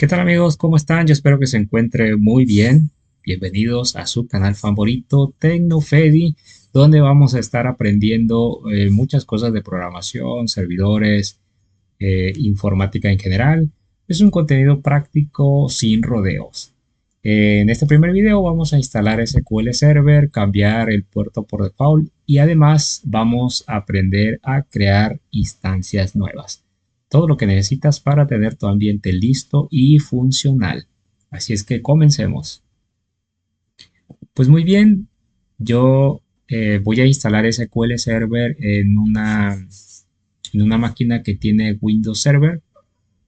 ¿Qué tal amigos? ¿Cómo están? Yo espero que se encuentre muy bien. Bienvenidos a su canal favorito TecnoFedi, donde vamos a estar aprendiendo muchas cosas de programación, servidores, informática en general. Es un contenido práctico sin rodeos. En este primer video vamos a instalar SQL Server, cambiar el puerto por default y además vamos a aprender a crear instancias nuevas. Todo lo que necesitas para tener tu ambiente listo y funcional. Así es que comencemos. Pues muy bien, yo voy a instalar SQL Server en una máquina que tiene Windows Server,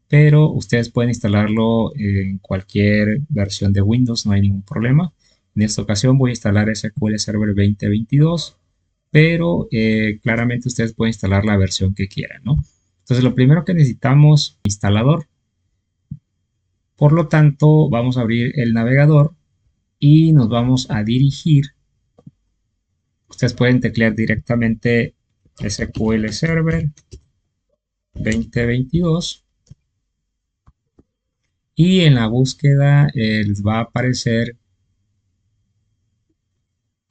pero ustedes pueden instalarlo en cualquier versión de Windows, no hay ningún problema. En esta ocasión voy a instalar SQL Server 2022, pero claramente ustedes pueden instalar la versión que quieran, ¿no? Entonces lo primero que necesitamos, instalador. Por lo tanto, vamos a abrir el navegador y nos vamos a dirigir. Ustedes pueden teclear directamente SQL Server 2022 y en la búsqueda les va a aparecer,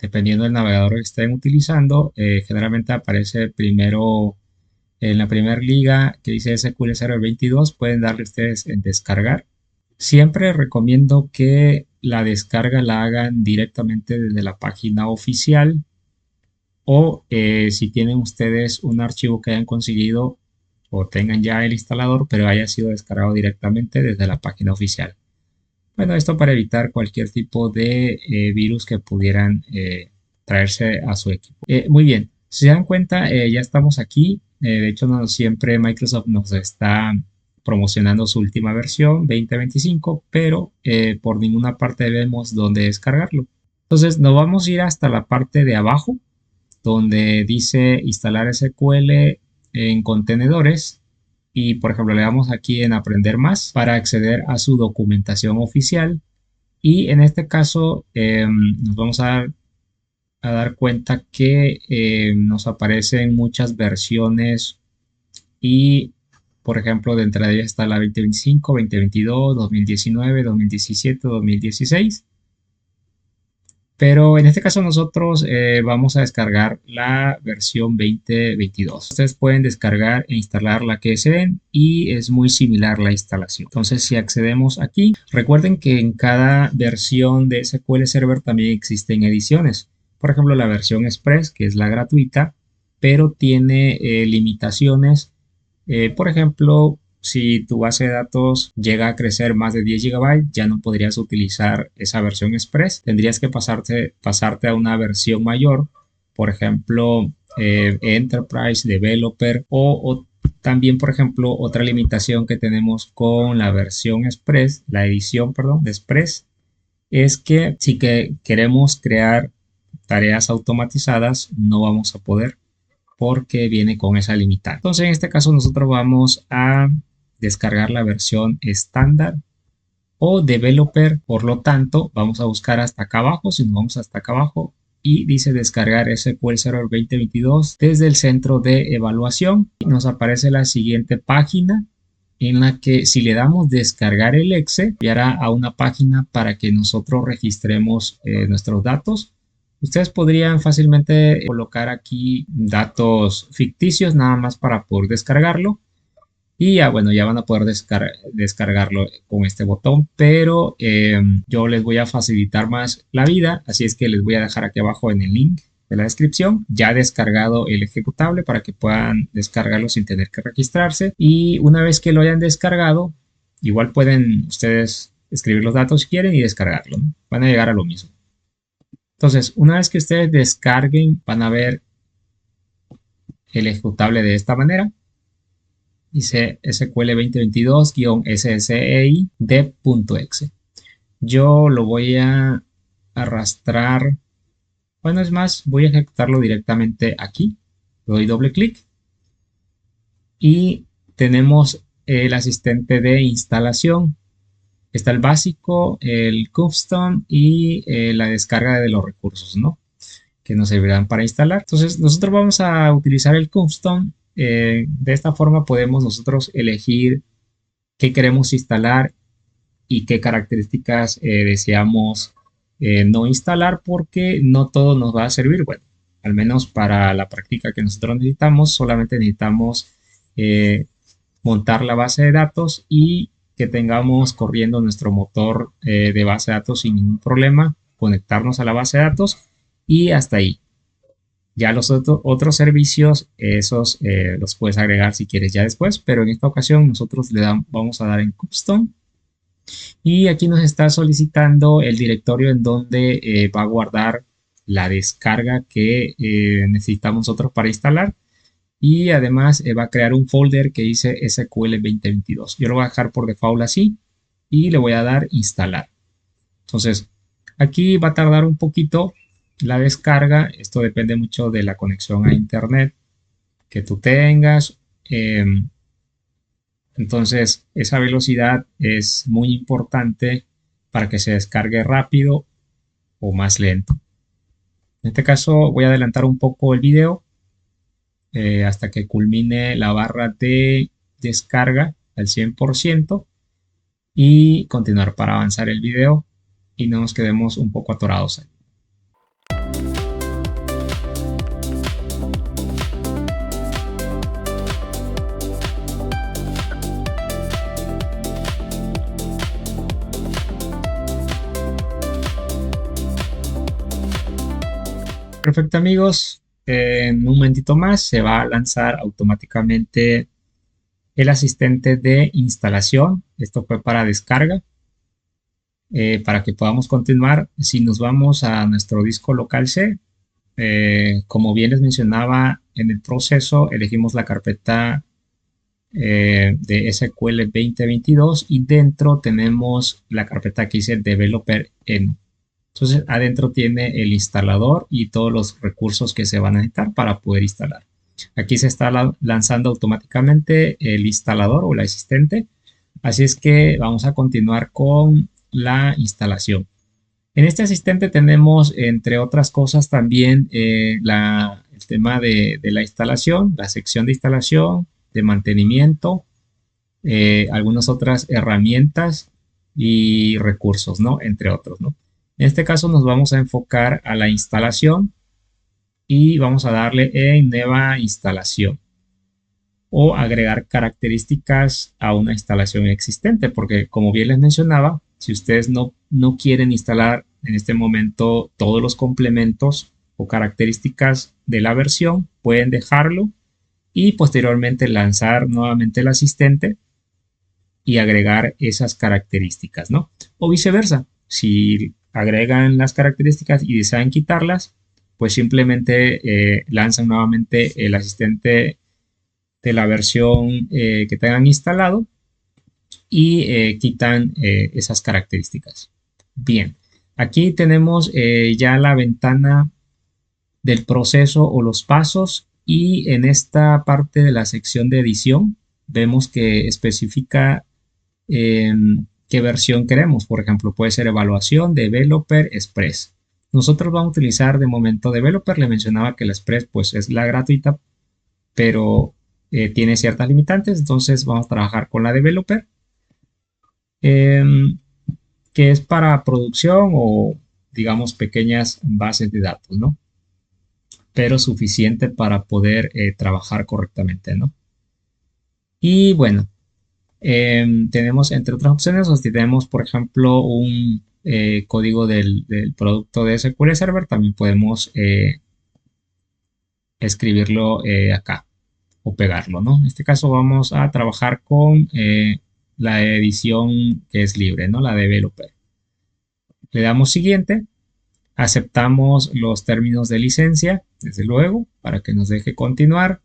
dependiendo del navegador que estén utilizando, generalmente aparece primero en la primera liga que dice SQL Server 22. Pueden darle ustedes en descargar. Siempre recomiendo que la descarga la hagan directamente desde la página oficial o si tienen ustedes un archivo que hayan conseguido o tengan ya el instalador pero haya sido descargado directamente desde la página oficial. Bueno, esto para evitar cualquier tipo de virus que pudieran traerse a su equipo. Muy bien, si se dan cuenta, ya estamos aquí. De hecho, no siempre Microsoft nos está promocionando su última versión 2025, pero por ninguna parte vemos dónde descargarlo. Entonces, nos vamos a ir hasta la parte de abajo, donde dice instalar SQL en contenedores. Y por ejemplo, le damos aquí en aprender más para acceder a su documentación oficial. Y en este caso nos vamos a dar cuenta que nos aparecen muchas versiones y por ejemplo de entre ellas está la 2025, 2022, 2019, 2017, 2016. Pero en este caso nosotros vamos a descargar la versión 2022. Ustedes pueden descargar e instalar la que deseen y es muy similar la instalación. Entonces si accedemos aquí, recuerden que en cada versión de SQL Server también existen ediciones. Por ejemplo, la versión Express, que es la gratuita, pero tiene limitaciones. Por ejemplo, si tu base de datos llega a crecer más de 10 GB, ya no podrías utilizar esa versión Express. Tendrías que pasarte a una versión mayor, por ejemplo, Enterprise, Developer o también, por ejemplo, otra limitación que tenemos con la versión Express, la edición, perdón, de Express, es que si queremos crear tareas automatizadas, no vamos a poder porque viene con esa limitante. Entonces, en este caso, nosotros vamos a descargar la versión estándar o developer. Por lo tanto, vamos a buscar hasta acá abajo. Si nos vamos hasta acá abajo y dice descargar SQL Server 2022 desde el centro de evaluación, nos aparece la siguiente página en la que si le damos descargar el exe, enviará a una página para que nosotros registremos nuestros datos. Ustedes podrían fácilmente colocar aquí datos ficticios nada más para poder descargarlo. Y ya, bueno, ya van a poder descargarlo con este botón, pero yo les voy a facilitar más la vida, así es que les voy a dejar aquí abajo en el link de la descripción ya descargado el ejecutable para que puedan descargarlo sin tener que registrarse. Y una vez que lo hayan descargado, igual pueden ustedes escribir los datos si quieren y descargarlo, ¿no? Van a llegar a lo mismo. Entonces, una vez que ustedes descarguen, van a ver el ejecutable de esta manera. Dice SQL 2022-SSEI dev.exe. Yo lo voy a arrastrar. Bueno, es más, voy a ejecutarlo directamente aquí. Le doy doble clic y tenemos el asistente de instalación. Está el básico, el custom y la descarga de los recursos, ¿no? Que nos servirán para instalar. Entonces, nosotros vamos a utilizar el custom. De esta forma podemos nosotros elegir qué queremos instalar y qué características deseamos no instalar, porque no todo nos va a servir. Bueno, al menos para la práctica que nosotros necesitamos, solamente necesitamos montar la base de datos y que tengamos corriendo nuestro motor de base de datos sin ningún problema, conectarnos a la base de datos y hasta ahí. Ya los otros servicios, esos los puedes agregar si quieres ya después, pero en esta ocasión nosotros vamos a dar en custom y aquí nos está solicitando el directorio en donde va a guardar la descarga que necesitamos nosotros para instalar y además va a crear un folder que dice SQL 2022. Yo lo voy a dejar por default así y le voy a dar instalar. Entonces, aquí va a tardar un poquito la descarga. Esto depende mucho de la conexión a internet que tú tengas. Entonces, esa velocidad es muy importante para que se descargue rápido o más lento. En este caso, voy a adelantar un poco el video hasta que culmine la barra de descarga al 100% y continuar para avanzar el video y no nos quedemos un poco atorados ahí. Perfecto, amigos. En un momentito más se va a lanzar automáticamente el asistente de instalación. Esto fue para descarga. Para que podamos continuar, si nos vamos a nuestro disco local C, como bien les mencionaba en el proceso, elegimos la carpeta de SQL 2022 y dentro tenemos la carpeta que dice Developer Env. Entonces adentro tiene el instalador y todos los recursos que se van a necesitar para poder instalar. Aquí se está lanzando automáticamente el instalador o el asistente. Así es que vamos a continuar con la instalación. En este asistente tenemos, entre otras cosas, también el tema de la instalación, la sección de instalación, de mantenimiento, algunas otras herramientas y recursos, ¿no? Entre otros, ¿no? En este caso nos vamos a enfocar a la instalación y vamos a darle en nueva instalación o agregar características a una instalación existente, porque como bien les mencionaba, si ustedes no quieren instalar en este momento todos los complementos o características de la versión, pueden dejarlo y posteriormente lanzar nuevamente el asistente y agregar esas características, ¿no? O viceversa, si agregan las características y desean quitarlas, pues simplemente lanzan nuevamente el asistente de la versión que tengan instalado y quitan esas características. Bien, aquí tenemos ya la ventana del proceso o los pasos y en esta parte de la sección de edición vemos que especifica qué versión queremos. Por ejemplo, puede ser evaluación, developer, express. Nosotros vamos a utilizar de momento developer. Le mencionaba que la express pues es la gratuita, pero tiene ciertas limitantes, entonces vamos a trabajar con la developer, que es para producción o digamos pequeñas bases de datos, ¿no? Pero suficiente para poder trabajar correctamente, ¿no? Y bueno, tenemos entre otras opciones, tenemos por ejemplo un código del producto de SQL Server, también podemos escribirlo acá o pegarlo, ¿no? En este caso vamos a trabajar con la edición que es libre, ¿no? La developer. Le damos siguiente, aceptamos los términos de licencia, desde luego, para que nos deje continuar.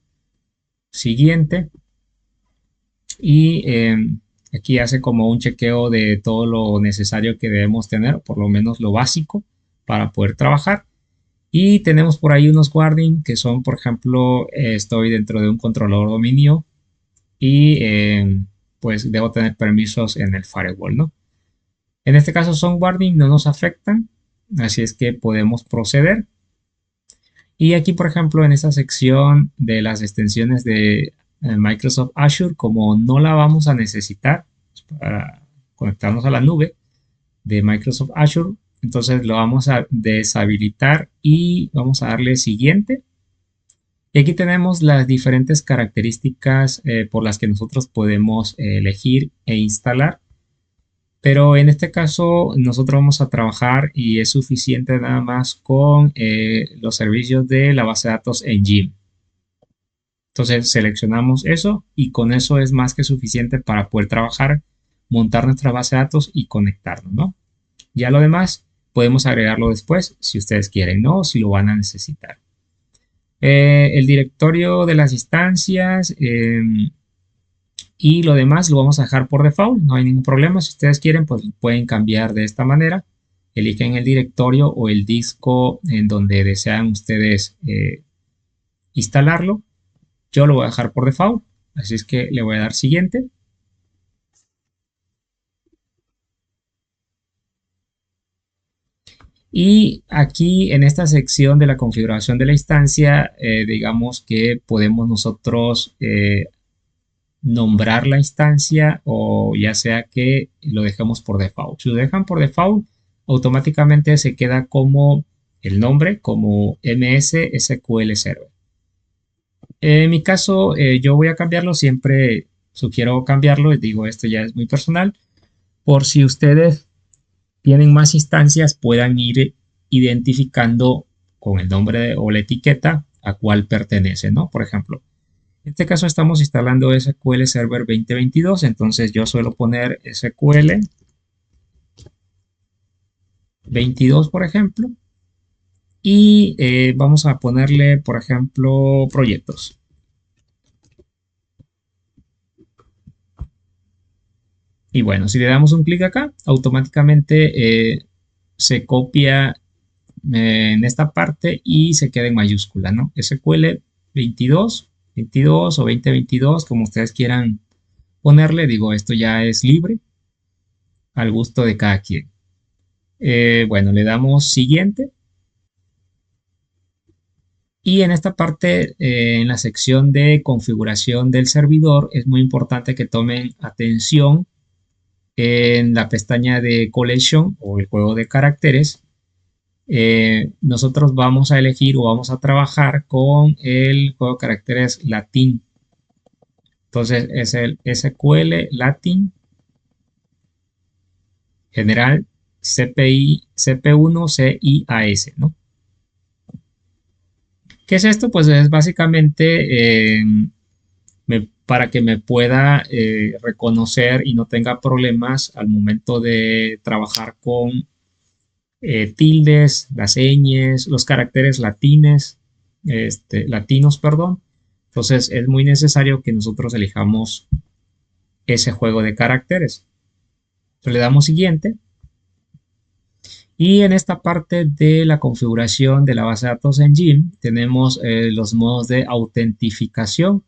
Siguiente. Y aquí hace como un chequeo de todo lo necesario que debemos tener, por lo menos lo básico, para poder trabajar. Y tenemos por ahí unos guarding que son, por ejemplo, estoy dentro de un controlador dominio y pues debo tener permisos en el firewall, ¿no? En este caso son guarding, no nos afectan, así es que podemos proceder. Y aquí, por ejemplo, en esta sección de las extensiones de Microsoft Azure, como no la vamos a necesitar conectarnos a la nube de Microsoft Azure. Entonces lo vamos a deshabilitar y vamos a darle siguiente. Y aquí tenemos las diferentes características por las que nosotros podemos elegir e instalar. Pero en este caso nosotros vamos a trabajar y es suficiente nada más con los servicios de la base de datos en Gym. Entonces seleccionamos eso y con eso es más que suficiente para poder trabajar, montar nuestra base de datos y conectarnos, ¿no? Ya lo demás podemos agregarlo después si ustedes quieren, ¿no? Si lo van a necesitar. El directorio de las instancias y lo demás lo vamos a dejar por default, no hay ningún problema. Si ustedes quieren, pues pueden cambiar de esta manera. Eligen el directorio o el disco en donde desean ustedes instalarlo. Yo lo voy a dejar por default, así es que le voy a dar siguiente. Y aquí en esta sección de la configuración de la instancia, digamos que podemos nosotros nombrar la instancia o ya sea que lo dejemos por default. Si lo dejan por default, automáticamente se queda como el nombre, como MS SQL Server. En mi caso, yo voy a cambiarlo, siempre sugiero cambiarlo, y digo, esto ya es muy personal, por si ustedes tienen más instancias, puedan ir identificando con el nombre o la etiqueta a cuál pertenece, ¿no? Por ejemplo, en este caso estamos instalando SQL Server 2022, entonces yo suelo poner SQL 22, por ejemplo, y vamos a ponerle, por ejemplo, proyectos. Y bueno, si le damos un clic acá, automáticamente se copia en esta parte y se queda en mayúscula, ¿no? SQL 22, 22 o 2022, como ustedes quieran ponerle, digo, esto ya es libre al gusto de cada quien. Bueno, le damos siguiente. Y en esta parte, en la sección de configuración del servidor, es muy importante que tomen atención en la pestaña de Collection o el juego de caracteres. Nosotros vamos a elegir o vamos a trabajar con el juego de caracteres latín. Entonces es el SQL Latin general CPI, CP1 CIAS, ¿no? ¿Qué es esto? Pues es básicamente para que me pueda reconocer y no tenga problemas al momento de trabajar con tildes, las ñes, los caracteres latinos, perdón. Entonces es muy necesario que nosotros elijamos ese juego de caracteres. Entonces, le damos siguiente. Y en esta parte de la configuración de la base de datos en Gym tenemos los modos de autentificación.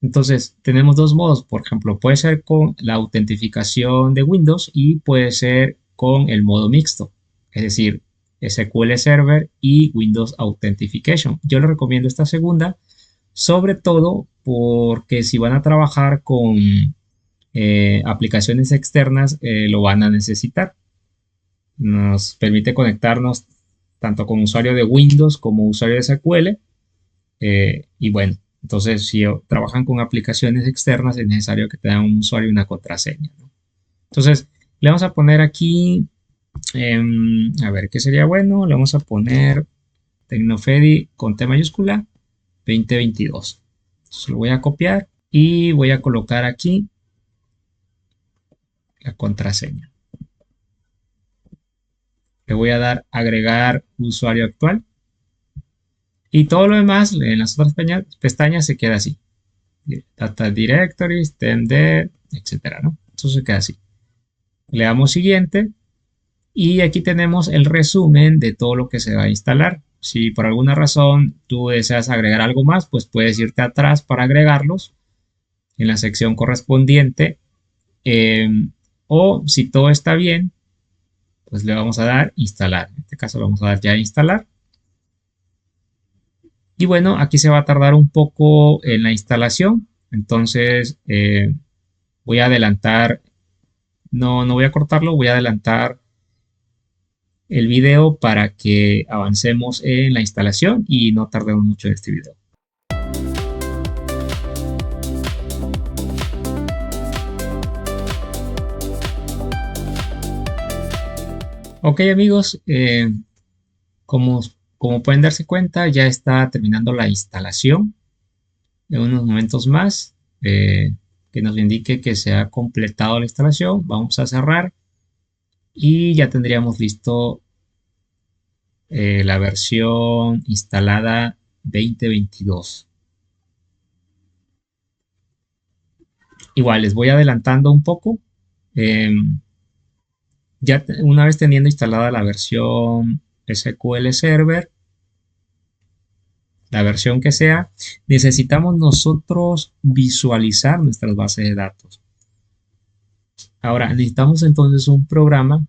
Entonces tenemos dos modos, por ejemplo, puede ser con la autentificación de Windows y puede ser con el modo mixto, es decir, SQL Server y Windows Authentication. Yo les recomiendo esta segunda, sobre todo porque si van a trabajar con aplicaciones externas, lo van a necesitar. Nos permite conectarnos tanto con usuario de Windows como usuario de SQL. Y bueno, entonces si trabajan con aplicaciones externas es necesario que tengan un usuario y una contraseña, ¿no? Entonces le vamos a poner aquí, a ver, ¿qué sería bueno? Le vamos a poner Tecnofedi con T mayúscula 2022. Entonces lo voy a copiar y voy a colocar aquí la contraseña. Le voy a dar agregar usuario actual. Y todo lo demás en las otras pestañas se queda así. Data Directories, TMD, etcétera, ¿no? Eso se queda así. Le damos siguiente. Y aquí tenemos el resumen de todo lo que se va a instalar. Si por alguna razón tú deseas agregar algo más, pues puedes irte atrás para agregarlos en la sección correspondiente. O si todo está bien, pues le vamos a dar instalar. En este caso le vamos a dar ya instalar. Y bueno, aquí se va a tardar un poco en la instalación. Entonces voy a adelantar no voy a cortarlo, voy a adelantar el video para que avancemos en la instalación y no tardemos mucho en este video. Ok amigos, como, como pueden darse cuenta, ya está terminando la instalación. En unos momentos más que nos indique que se ha completado la instalación, vamos a cerrar y ya tendríamos listo la versión instalada 2022. Igual les voy adelantando un poco. Ya una vez teniendo instalada la versión SQL Server, la versión que sea, necesitamos nosotros visualizar nuestras bases de datos. Ahora, necesitamos entonces un programa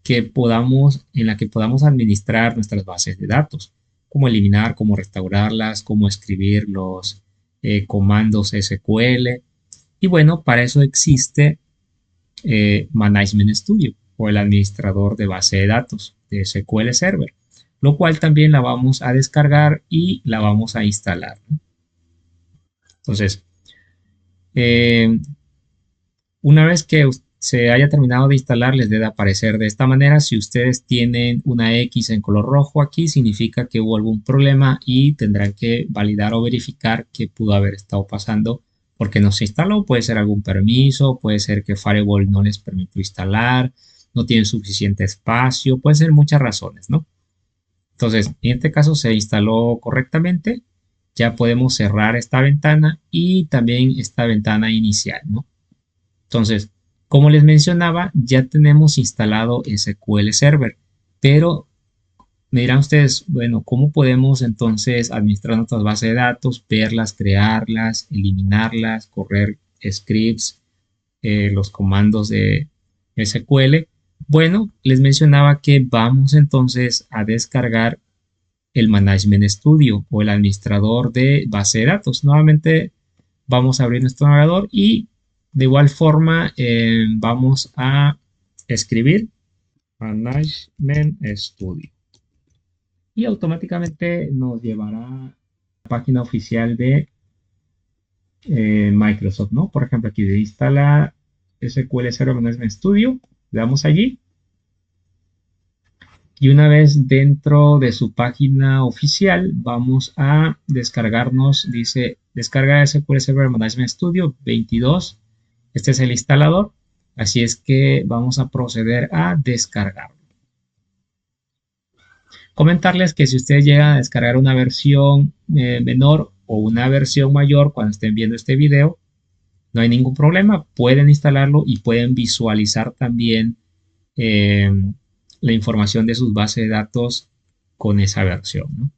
en la que podamos administrar nuestras bases de datos, cómo eliminar, cómo restaurarlas, cómo escribir los comandos SQL. Y bueno, para eso existe Management Studio o el administrador de base de datos de SQL Server, lo cual también la vamos a descargar y la vamos a instalar. Entonces, una vez que se haya terminado de instalar, les debe aparecer de esta manera. Si ustedes tienen una X en color rojo aquí, significa que hubo algún problema y tendrán que validar o verificar qué pudo haber estado pasando porque no se instaló. Puede ser algún permiso, puede ser que Firewall no les permitió instalar, no tienen suficiente espacio, puede ser muchas razones, ¿no? Entonces, en este caso se instaló correctamente. Ya podemos cerrar esta ventana y también esta ventana inicial, ¿no? Entonces, como les mencionaba, ya tenemos instalado SQL Server, pero me dirán ustedes, bueno, ¿cómo podemos entonces administrar nuestras bases de datos, verlas, crearlas, eliminarlas, correr scripts, los comandos de SQL? Bueno, les mencionaba que vamos entonces a descargar el Management Studio o el administrador de base de datos. Nuevamente vamos a abrir nuestro navegador y de igual forma vamos a escribir Management Studio y automáticamente nos llevará a la página oficial de Microsoft, ¿no? Por ejemplo, aquí de instala SQL Server Management Studio, le damos allí y una vez dentro de su página oficial vamos a descargarnos, dice descarga SQL Server Management Studio 22. Este es el instalador, así es que vamos a proceder a descargarlo. Comentarles que si ustedes llegan a descargar una versión menor o una versión mayor cuando estén viendo este video, no hay ningún problema, pueden instalarlo y pueden visualizar también la información de sus bases de datos con esa versión, ¿no?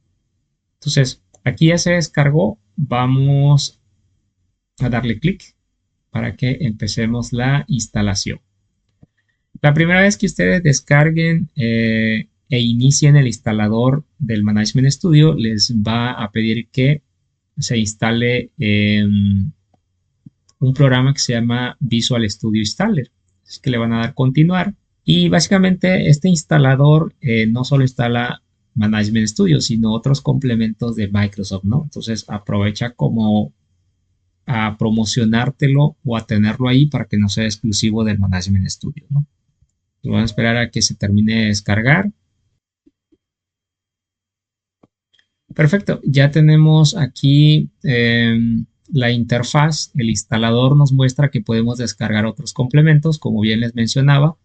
Entonces, aquí ya se descargó, vamos a darle clic para que empecemos la instalación. La primera vez que ustedes descarguen e inicien el instalador del Management Studio, les va a pedir que se instale un programa que se llama Visual Studio Installer. Es que le van a dar continuar. Y básicamente este instalador no solo instala Management Studio, sino otros complementos de Microsoft, ¿no? Entonces aprovecha como a promocionártelo o a tenerlo ahí para que no sea exclusivo del Management Studio, ¿no? Vamos a esperar a que se termine de descargar. Perfecto, ya tenemos aquí la interfaz. El instalador nos muestra que podemos descargar otros complementos, como bien les mencionaba,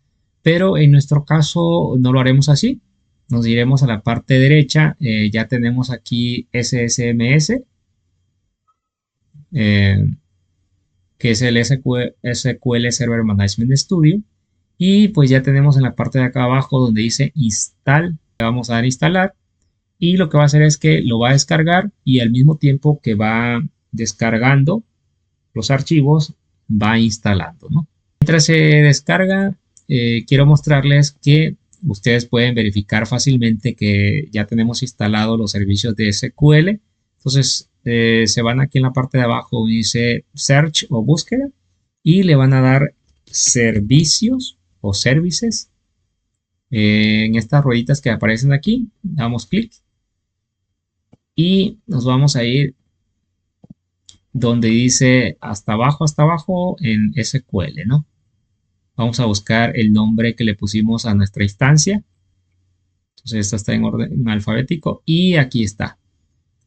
pero en nuestro caso no lo haremos así. Nos iremos a la parte derecha, ya tenemos aquí SSMS, que es el SQL Server Management Studio, y pues ya tenemos en la parte de acá abajo donde dice install, le vamos a dar instalar y lo que va a hacer es que lo va a descargar y al mismo tiempo que va descargando los archivos va instalando, ¿no? Mientras se descarga, quiero mostrarles que ustedes pueden verificar fácilmente que ya tenemos instalados los servicios de SQL. Entonces se van aquí en la parte de abajo donde dice search o búsqueda y le van a dar servicios o services. En estas rueditas que aparecen aquí, damos clic y nos vamos a ir donde dice hasta abajo en SQL, ¿no? Vamos a buscar el nombre que le pusimos a nuestra instancia. Entonces esto está en orden alfabético y aquí está.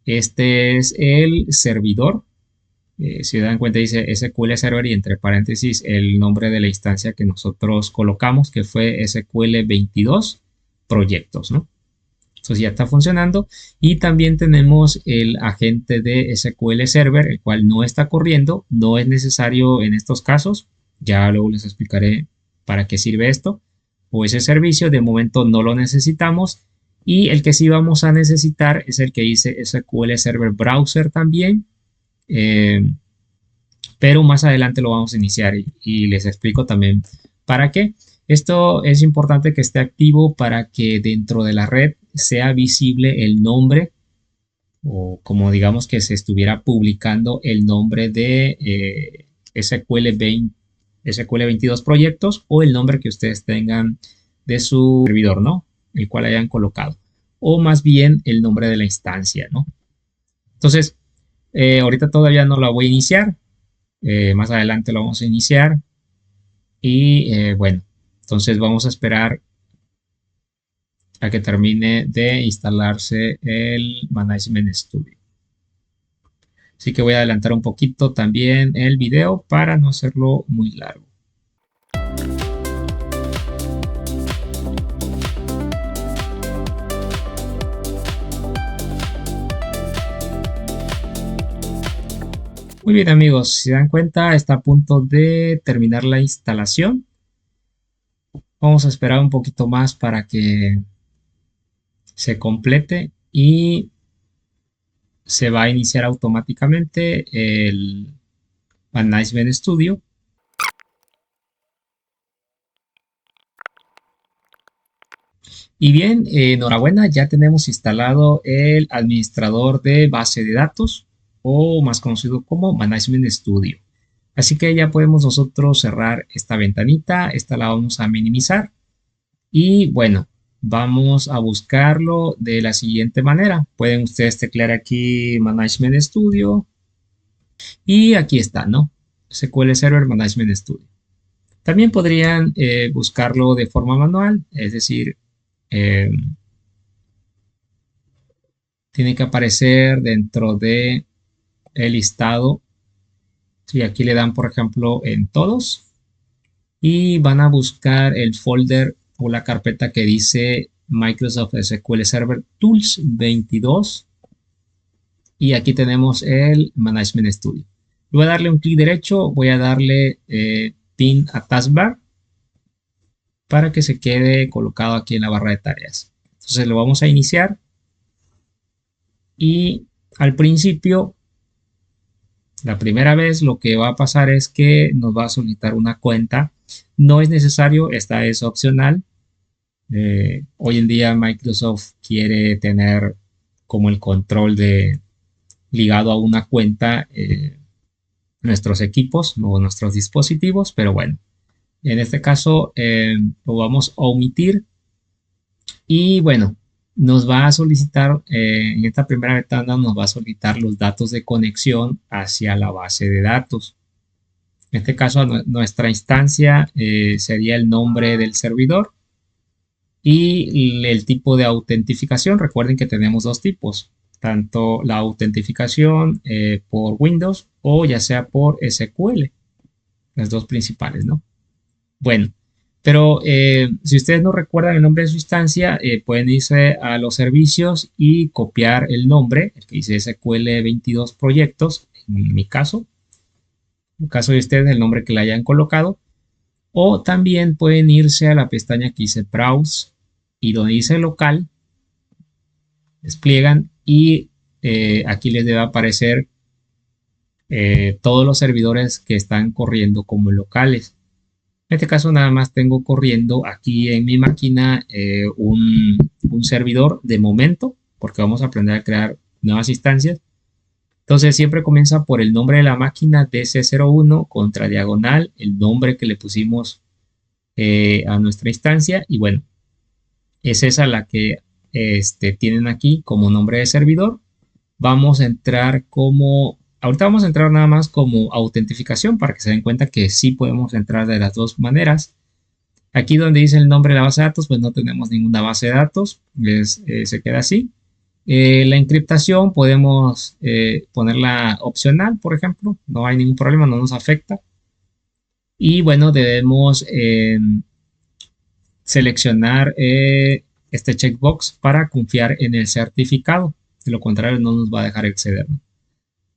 Este es el servidor. Si se dan cuenta dice SQL Server y entre paréntesis el nombre de la instancia que nosotros colocamos, que fue SQL 22 proyectos, ¿no? Entonces ya está funcionando. Y también tenemos el agente de SQL Server, el cual no está corriendo. No es necesario en estos casos. Ya luego les explicaré para qué sirve esto. O ese servicio, de momento no lo necesitamos. Y el que sí vamos a necesitar es el que dice SQL Server Browser también. Pero más adelante lo vamos a iniciar y les explico también para qué. Esto es importante que esté activo para que dentro de la red sea visible el nombre o como digamos que se estuviera publicando el nombre de SQL 22 proyectos o el nombre que ustedes tengan de su servidor, ¿no? El cual hayan colocado. O más bien el nombre de la instancia, ¿no? Entonces, ahorita todavía no la voy a iniciar. Más adelante lo vamos a iniciar. Y bueno, entonces vamos a esperar a que termine de instalarse el Management Studio. Así que voy a adelantar un poquito también el video para no hacerlo muy largo. Muy bien amigos, si se dan cuenta está a punto de terminar la instalación. Vamos a esperar un poquito más para que se complete y se va a iniciar automáticamente el Management Studio. Y bien, enhorabuena, ya tenemos instalado el administrador de base de datos o más conocido como Management Studio. Así que ya podemos nosotros cerrar esta ventanita, esta la vamos a minimizar y bueno, vamos a buscarlo de la siguiente manera. Pueden ustedes teclear aquí Management Studio y aquí está, ¿no? SQL Server Management Studio. También podrían buscarlo de forma manual, es decir, tiene que aparecer dentro de el listado. Si aquí le dan, por ejemplo, en todos y van a buscar el folder o la carpeta que dice Microsoft SQL Server Tools 22 y aquí tenemos el Management Studio. Voy a darle un clic derecho, voy a darle Pin a Taskbar para que se quede colocado aquí en la barra de tareas. Entonces lo vamos a iniciar y al principio, la primera vez lo que va a pasar es que nos va a solicitar una cuenta. No es necesario, esta es opcional. Hoy en día Microsoft quiere tener como el control de ligado a una cuenta nuestros equipos o nuestros dispositivos, pero bueno, en este caso lo vamos a omitir y bueno, nos va a solicitar, en esta primera ventana nos va a solicitar los datos de conexión hacia la base de datos. En este caso, nuestra instancia sería el nombre del servidor y el tipo de autentificación. Recuerden que tenemos dos tipos, tanto la autentificación por Windows o ya sea por SQL, las dos principales, ¿no? Bueno, pero si ustedes no recuerdan el nombre de su instancia, pueden irse a los servicios y copiar el nombre, el que dice SQL 22 proyectos, en mi caso. En caso de ustedes, el nombre que le hayan colocado. O también pueden irse a la pestaña que dice Browse y donde dice local, despliegan y aquí les debe aparecer todos los servidores que están corriendo como locales. En este caso nada más tengo corriendo aquí en mi máquina un servidor de momento, porque vamos a aprender a crear nuevas instancias. Entonces siempre comienza por el nombre de la máquina DC01 contra diagonal, el nombre que le pusimos a nuestra instancia y bueno, es esa la que tienen aquí como nombre de servidor. Vamos a entrar como, ahorita vamos a entrar nada más como autentificación para que se den cuenta que sí podemos entrar de las dos maneras. Aquí donde dice el nombre de la base de datos, pues no tenemos ninguna base de datos, se queda así. La encriptación podemos ponerla opcional, por ejemplo, no hay ningún problema, no nos afecta. Y bueno, debemos seleccionar este checkbox para confiar en el certificado. De lo contrario, no nos va a dejar acceder, ¿no?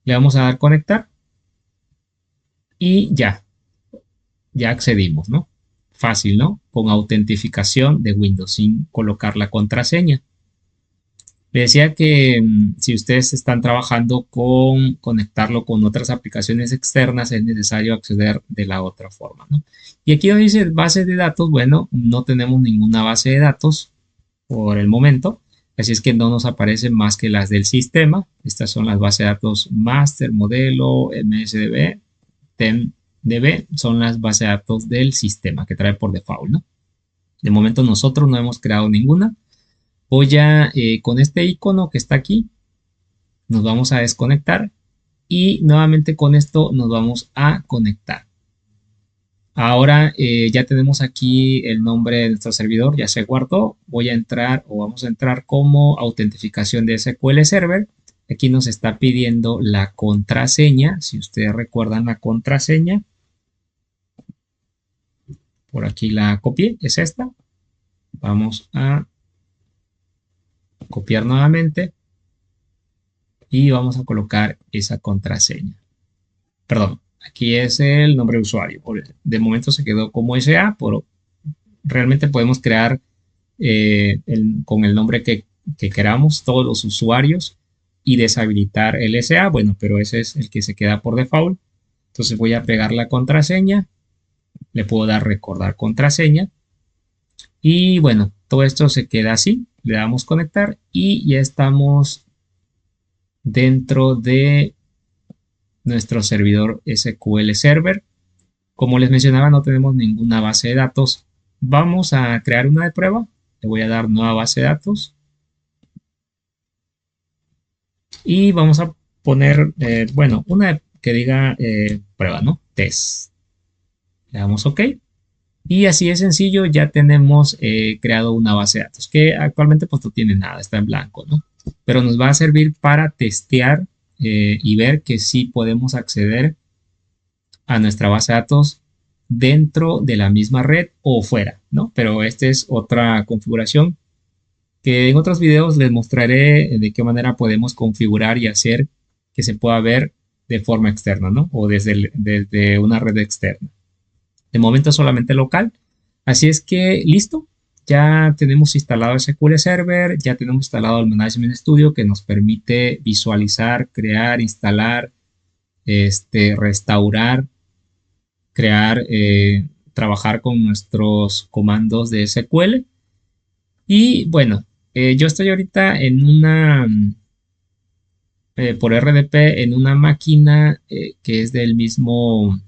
Le vamos a dar conectar y ya accedimos, ¿no? Fácil, ¿no? Con autentificación de Windows sin colocar la contraseña. Le decía que si ustedes están trabajando con conectarlo con otras aplicaciones externas, es necesario acceder de la otra forma, ¿no? Y aquí donde dice base de datos, bueno, no tenemos ninguna base de datos por el momento, así es que no nos aparecen más que las del sistema. Estas son las bases de datos master, modelo, MSDB, TEMDB, son las bases de datos del sistema que trae por default, ¿no? De momento nosotros no hemos creado ninguna. Voy a, con este icono que está aquí, nos vamos a desconectar y nuevamente con esto nos vamos a conectar. Ahora ya tenemos aquí el nombre de nuestro servidor, ya se guardó. Voy a entrar o vamos a entrar como autentificación de SQL Server. Aquí nos está pidiendo la contraseña. Si ustedes recuerdan la contraseña, por aquí la copié, es esta. Vamos a copiar nuevamente y vamos a colocar esa contraseña. Perdón, aquí es el nombre de usuario. De momento se quedó como SA, pero realmente podemos crear con el nombre que queramos todos los usuarios y deshabilitar el SA. Bueno, pero ese es el que se queda por default. Entonces voy a pegar la contraseña. Le puedo dar recordar contraseña. Y bueno, todo esto se queda así. Le damos conectar y ya estamos dentro de nuestro servidor SQL Server. Como les mencionaba, no tenemos ninguna base de datos. Vamos a crear una de prueba. Le voy a dar nueva base de datos. Y vamos a poner, bueno, una que diga prueba, ¿no? Test. Le damos OK. Y así de sencillo ya tenemos creado una base de datos que actualmente pues no tiene nada, está en blanco, ¿no? Pero nos va a servir para testear y ver que sí podemos acceder a nuestra base de datos dentro de la misma red o fuera, ¿no? Pero esta es otra configuración que en otros videos les mostraré de qué manera podemos configurar y hacer que se pueda ver de forma externa, ¿no? O desde una red externa. De momento solamente local. Así es que listo. Ya tenemos instalado SQL Server, ya tenemos instalado el Management Studio que nos permite visualizar, crear, instalar, restaurar, crear, trabajar con nuestros comandos de SQL. Y bueno, yo estoy ahorita en una, por RDP, en una máquina que es del mismo,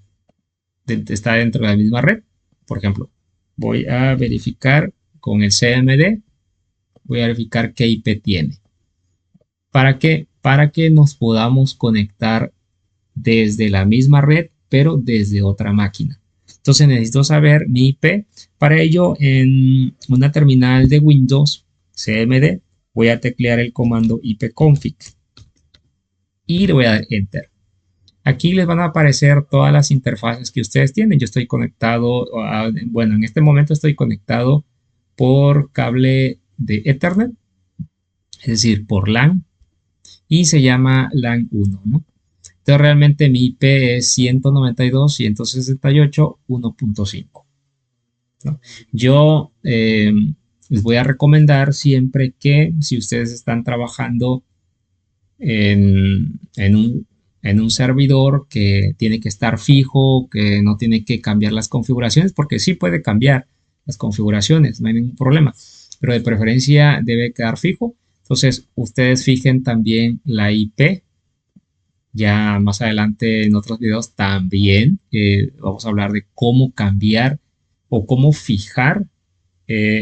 está dentro de la misma red. Por ejemplo, voy a verificar con el CMD, voy a verificar qué IP tiene. ¿Para qué? Para que nos podamos conectar desde la misma red, pero desde otra máquina. Entonces necesito saber mi IP. Para ello, en una terminal de Windows CMD, voy a teclear el comando ipconfig y le voy a dar Enter. Aquí les van a aparecer todas las interfaces que ustedes tienen. Yo estoy conectado, bueno, en este momento estoy conectado por cable de Ethernet, es decir, por LAN, y se llama LAN 1, ¿no? Entonces realmente mi IP es 192.168.1.5, ¿no? Yo les voy a recomendar siempre que si ustedes están trabajando en un servidor que tiene que estar fijo, que no tiene que cambiar las configuraciones, porque sí puede cambiar las configuraciones, no hay ningún problema, pero de preferencia debe quedar fijo. Entonces ustedes fijen también la IP Ya más adelante en otros videos también vamos a hablar de cómo cambiar o cómo fijar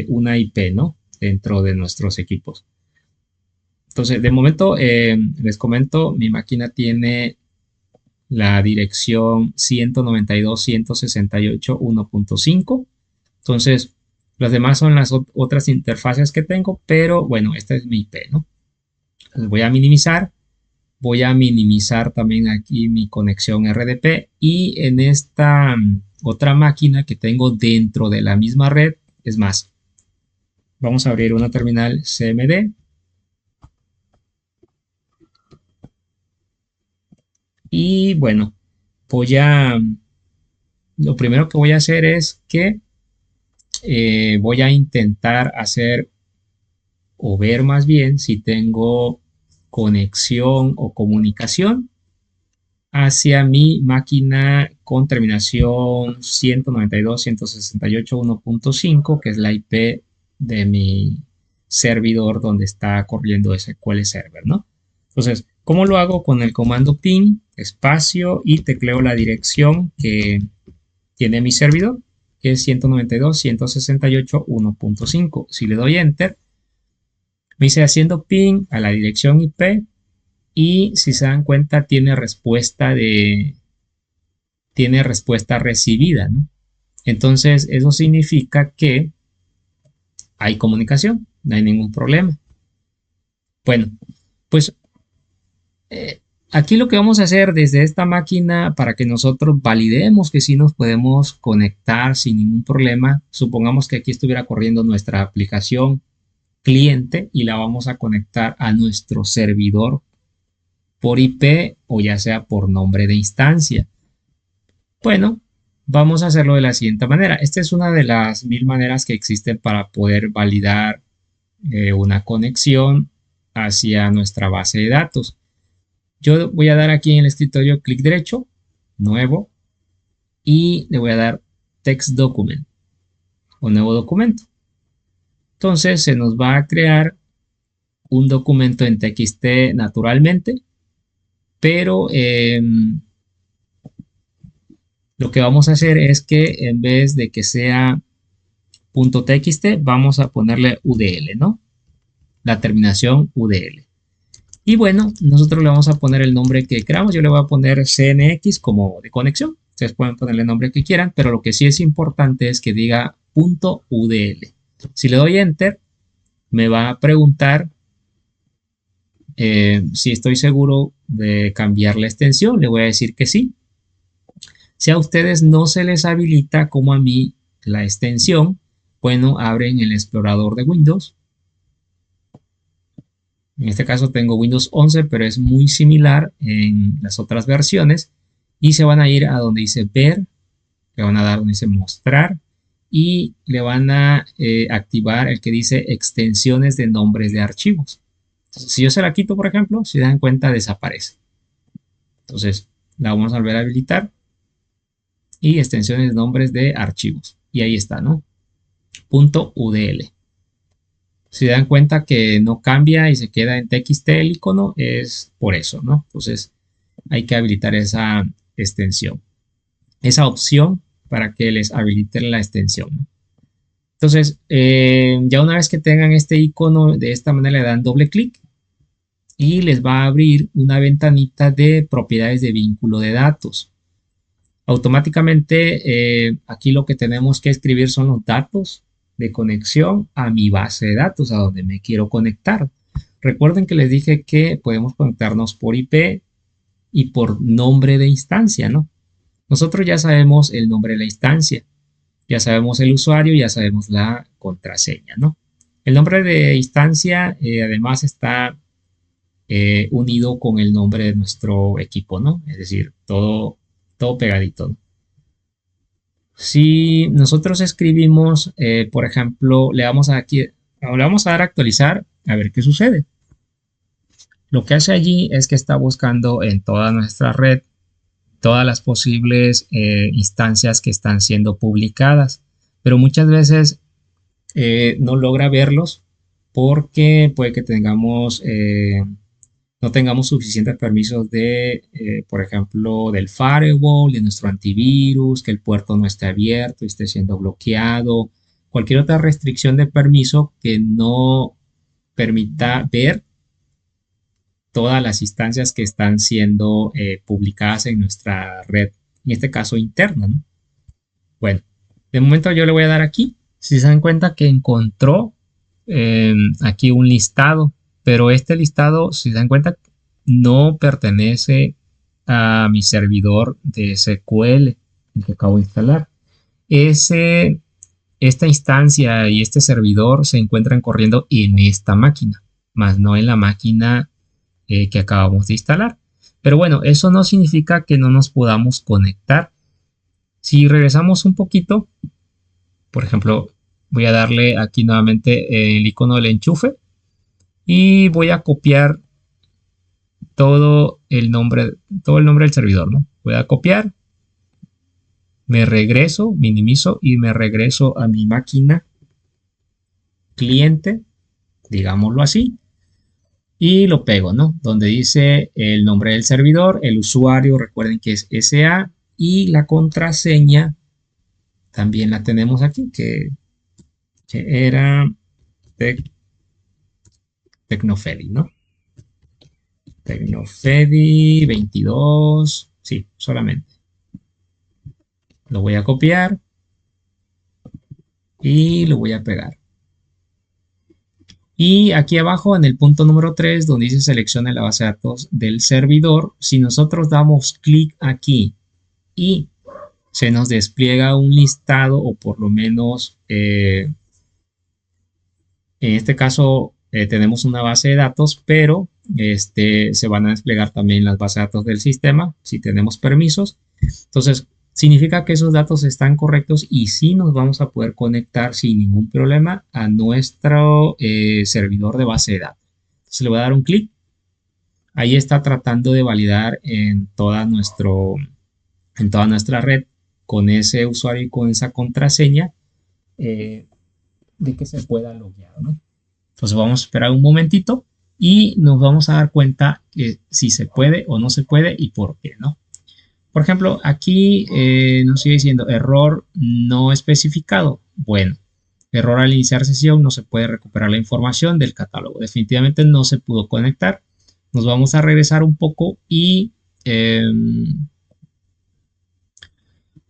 una IP, ¿no? Dentro de nuestros equipos. Entonces, de momento les comento, mi máquina tiene la dirección 192.168.1.5. Entonces, las demás son las otras interfaces que tengo, pero bueno, esta es mi IP, ¿no? Entonces, voy a minimizar también aquí mi conexión RDP y en esta otra máquina que tengo dentro de la misma red, es más, vamos a abrir una terminal CMD y bueno, voy a, lo primero que voy a hacer es que voy a intentar hacer o ver más bien si tengo conexión o comunicación hacia mi máquina con terminación 192.168.1.5, que es la IP de mi servidor donde está corriendo SQL Server, ¿no? Entonces, ¿cómo lo hago? Con el comando ping, espacio y tecleo la dirección que tiene mi servidor, que es 192.168.1.5. Si le doy enter, me dice haciendo ping a la dirección IP y si se dan cuenta tiene respuesta recibida, ¿no? Entonces, eso significa que hay comunicación, no hay ningún problema. Bueno, pues aquí lo que vamos a hacer desde esta máquina para que nosotros validemos que sí nos podemos conectar sin ningún problema, supongamos que aquí estuviera corriendo nuestra aplicación cliente y la vamos a conectar a nuestro servidor por IP o ya sea por nombre de instancia. Bueno, vamos a hacerlo de la siguiente manera. Esta es una de las 1000 maneras que existen para poder validar una conexión hacia nuestra base de datos. Yo voy a dar aquí en el escritorio clic derecho, nuevo, y le voy a dar text document o nuevo documento. Entonces se nos va a crear un documento en TXT naturalmente, pero lo que vamos a hacer es que en vez de que sea .txt, vamos a ponerle UDL, ¿no? La terminación UDL. Y bueno, nosotros le vamos a poner el nombre que queramos. Yo le voy a poner CNX como de conexión. Ustedes pueden ponerle el nombre que quieran, pero lo que sí es importante es que diga .udl. Si le doy enter, me va a preguntar si estoy seguro de cambiar la extensión. Le voy a decir que sí. Si a ustedes no se les habilita como a mí la extensión, bueno, abren el explorador de Windows. En este caso tengo Windows 11, pero es muy similar en las otras versiones. Y se van a ir a donde dice ver, le van a dar donde dice mostrar y le van a activar el que dice extensiones de nombres de archivos. Entonces, si yo se la quito, por ejemplo, si dan cuenta, desaparece. Entonces, la vamos a volver a habilitar y extensiones de nombres de archivos. Y ahí está, ¿no? .udl. Si dan cuenta que no cambia y se queda en TXT el icono, es por eso, ¿no? Entonces hay que habilitar esa extensión, esa opción para que les habiliten la extensión, ¿no? Entonces, ya una vez que tengan este icono, de esta manera le dan doble clic y les va a abrir una ventanita de propiedades de vínculo de datos. Automáticamente, aquí lo que tenemos que escribir son los datos de conexión a mi base de datos, a donde me quiero conectar. Recuerden que les dije que podemos conectarnos por IP y por nombre de instancia, ¿no? Nosotros ya sabemos el nombre de la instancia, ya sabemos el usuario, ya sabemos la contraseña, ¿no? El nombre de instancia además está unido con el nombre de nuestro equipo, ¿no? Es decir, todo pegadito, ¿no? Si nosotros escribimos, por ejemplo, le vamos a dar a actualizar, a ver qué sucede. Lo que hace allí es que está buscando en toda nuestra red todas las posibles instancias que están siendo publicadas, pero muchas veces no logra verlos porque puede que tengamos, no tengamos suficientes permisos de, por ejemplo, del firewall, de nuestro antivirus, que el puerto no esté abierto, esté siendo bloqueado, cualquier otra restricción de permiso que no permita ver todas las instancias que están siendo publicadas en nuestra red, en este caso interna, ¿no? Bueno, de momento yo le voy a dar aquí. Si se dan cuenta que encontró aquí un listado, pero este listado, si se dan cuenta, no pertenece a mi servidor de SQL, el que acabo de instalar. Esta instancia y este servidor se encuentran corriendo en esta máquina, más no en la máquina que acabamos de instalar. Pero bueno, eso no significa que no nos podamos conectar. Si regresamos un poquito, por ejemplo, voy a darle aquí nuevamente el icono del enchufe y voy a copiar todo el nombre del servidor, ¿no? Voy a copiar, me regreso, minimizo y me regreso a mi máquina cliente, digámoslo así, y lo pego, ¿no? Donde dice el nombre del servidor, el usuario, recuerden que es SA, y la contraseña también la tenemos aquí, que era Tecnofedi, ¿no? Tecnofedi 22, sí, solamente. Lo voy a copiar y lo voy a pegar. Y aquí abajo en el punto número 3, donde dice seleccione la base de datos del servidor, si nosotros damos clic aquí y se nos despliega un listado, o por lo menos en este caso tenemos una base de datos, pero se van a desplegar también las bases de datos del sistema si tenemos permisos. Entonces, significa que esos datos están correctos y sí nos vamos a poder conectar sin ningún problema a nuestro servidor de base de datos. Entonces, le voy a dar un clic. Ahí está tratando de validar en toda nuestra red con ese usuario y con esa contraseña de que se pueda loguear, ¿no? Entonces vamos a esperar un momentito y nos vamos a dar cuenta que si se puede o no se puede y por qué, ¿no? Por ejemplo, aquí nos sigue diciendo error no especificado. Bueno, error al iniciar sesión, no se puede recuperar la información del catálogo. Definitivamente no se pudo conectar. Nos vamos a regresar un poco y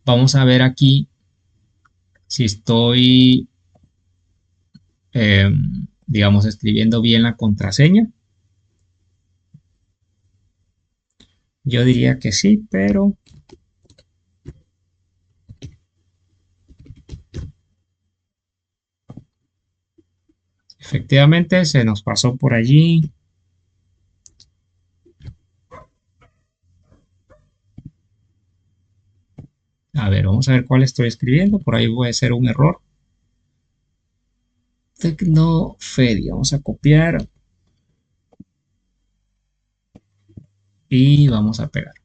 vamos a ver aquí si estoy, digamos, escribiendo bien la contraseña. Yo diría que sí, pero efectivamente se nos pasó por allí. A ver, vamos a ver cuál estoy escribiendo. Por ahí puede ser un error. Tecnofedi. Vamos a copiar y vamos a pegar.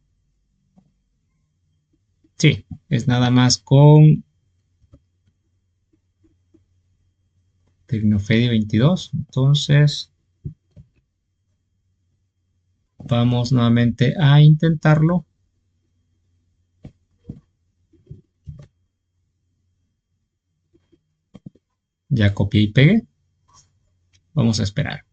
Sí, es nada más con Tecnofedi 22. Entonces, vamos nuevamente a intentarlo. Ya copié y pegué. Vamos a esperar.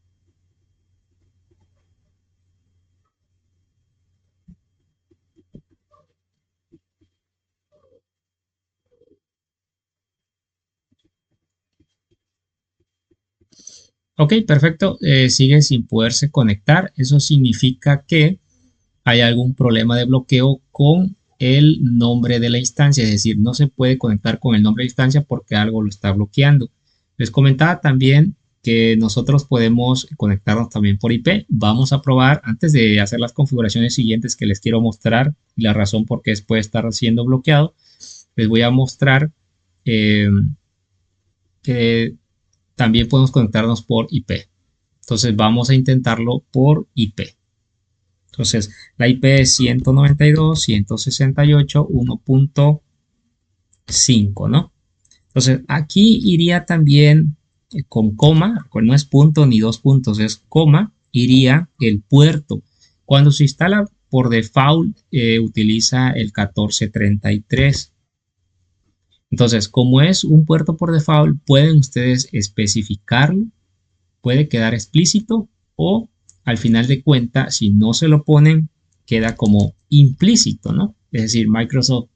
Ok, perfecto. Sigue sin poderse conectar. Eso significa que hay algún problema de bloqueo con el nombre de la instancia, es decir, no se puede conectar con el nombre de la instancia porque algo lo está bloqueando. Les comentaba también que nosotros podemos conectarnos también por IP. Vamos a probar antes de hacer las configuraciones siguientes que les quiero mostrar y la razón por qué puede estar siendo bloqueado. Les voy a mostrar eh, que también podemos conectarnos por IP. Entonces vamos a intentarlo por IP. Entonces, la IP es 192.168.1.5, ¿no? Entonces, aquí iría también con coma, no es punto ni dos puntos, es coma, iría el puerto. Cuando se instala por default, utiliza el 1433. Entonces, como es un puerto por default, pueden ustedes especificarlo, puede quedar explícito o al final de cuentas, si no se lo ponen, queda como implícito, ¿no? Es decir, Microsoft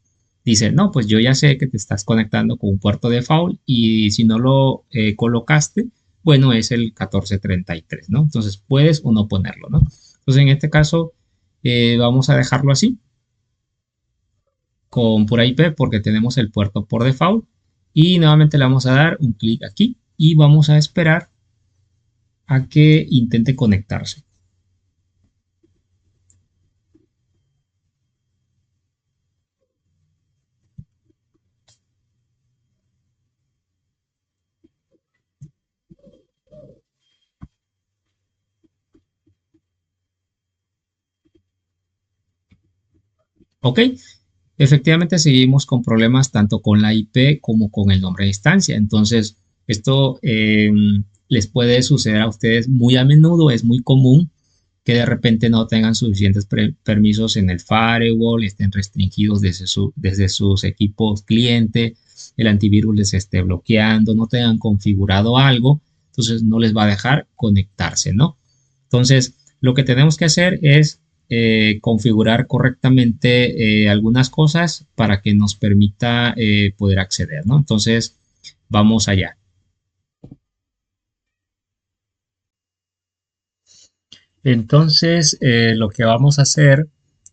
dice, no, pues yo ya sé que te estás conectando con un puerto default y si no lo colocaste, bueno, es el 1433, ¿no? Entonces puedes o no ponerlo, ¿no? Entonces en este caso vamos a dejarlo así con pura IP porque tenemos el puerto por default y nuevamente le vamos a dar un clic aquí y vamos a esperar a que intente conectarse. Ok, efectivamente seguimos con problemas tanto con la IP como con el nombre de instancia. Entonces, esto les puede suceder a ustedes muy a menudo, es muy común que de repente no tengan suficientes permisos en el firewall, estén restringidos desde sus equipos cliente, el antivirus les esté bloqueando, no tengan configurado algo, entonces no les va a dejar conectarse, ¿no? Entonces, lo que tenemos que hacer es configurar correctamente algunas cosas para que nos permita poder acceder, ¿no? Entonces, vamos allá. Entonces, lo que vamos a hacer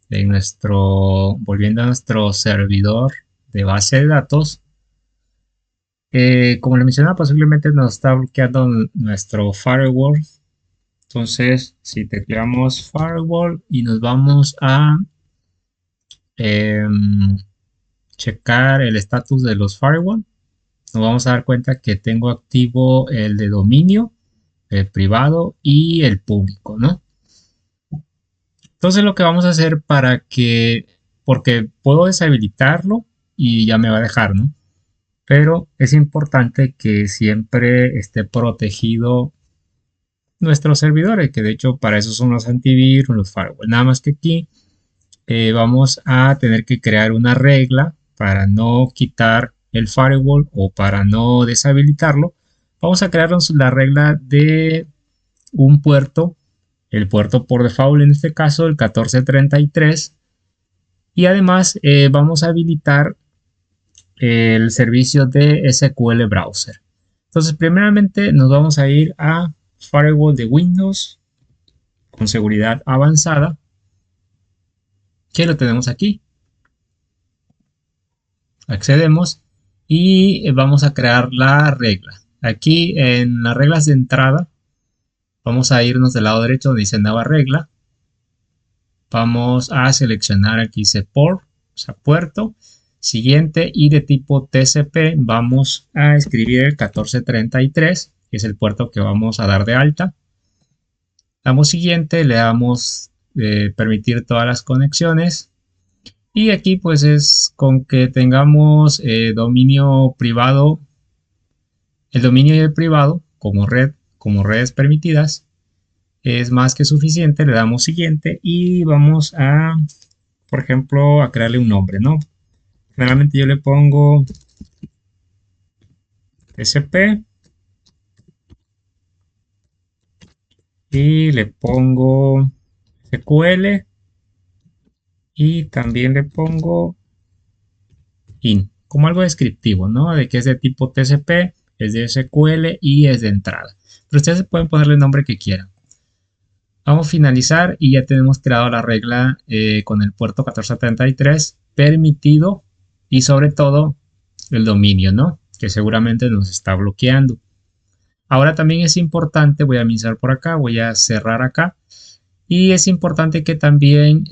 volviendo a nuestro servidor de base de datos, como le mencionaba, posiblemente nos está bloqueando nuestro firewall. Entonces, si tecleamos firewall y nos vamos a checar el estatus de los firewall, nos vamos a dar cuenta que tengo activo el de dominio, el privado y el público, ¿no? Entonces lo que vamos a hacer porque puedo deshabilitarlo y ya me va a dejar, ¿no? Pero es importante que siempre esté protegido nuestros servidores, que de hecho para eso son los antivirus, los firewall. Nada más que aquí vamos a tener que crear una regla para no quitar el firewall o para no deshabilitarlo. Vamos a crearnos la regla de un puerto, el puerto por default en este caso, el 1433. Y además vamos a habilitar el servicio de SQL Browser. Entonces, primeramente nos vamos a ir a Firewall de Windows con seguridad avanzada, que lo tenemos aquí. Accedemos y vamos a crear la regla. Aquí en las reglas de entrada, vamos a irnos del lado derecho donde dice nueva regla. Vamos a seleccionar aquí dice port, o sea, puerto. Siguiente y de tipo TCP vamos a escribir el 1433, que es el puerto que vamos a dar de alta. Damos siguiente, le damos permitir todas las conexiones. Y aquí pues es con que tengamos dominio privado, el dominio y el privado como redes permitidas. Es más que suficiente, le damos siguiente y vamos a, por ejemplo, a crearle un nombre, ¿no? Generalmente yo le pongo TCP y le pongo SQL y también le pongo in, como algo descriptivo, ¿no? De que es de tipo TCP, es de SQL y es de entrada. Pero ustedes pueden ponerle el nombre que quieran. Vamos a finalizar y ya tenemos creado la regla con el puerto 1433 permitido y sobre todo el dominio, ¿no? Que seguramente nos está bloqueando. Ahora también es importante, voy a minimizar por acá, voy a cerrar acá y es importante que también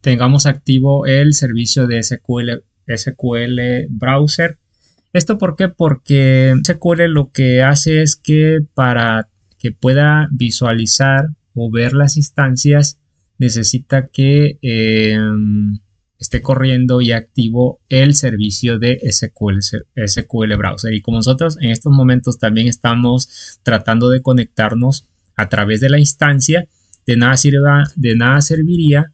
tengamos activo el servicio de SQL Browser. ¿Esto por qué? Porque SQL lo que hace es que para que pueda visualizar o ver las instancias necesita que esté corriendo y activo el servicio de SQL Browser. Y como nosotros en estos momentos también estamos tratando de conectarnos a través de la instancia, de nada serviría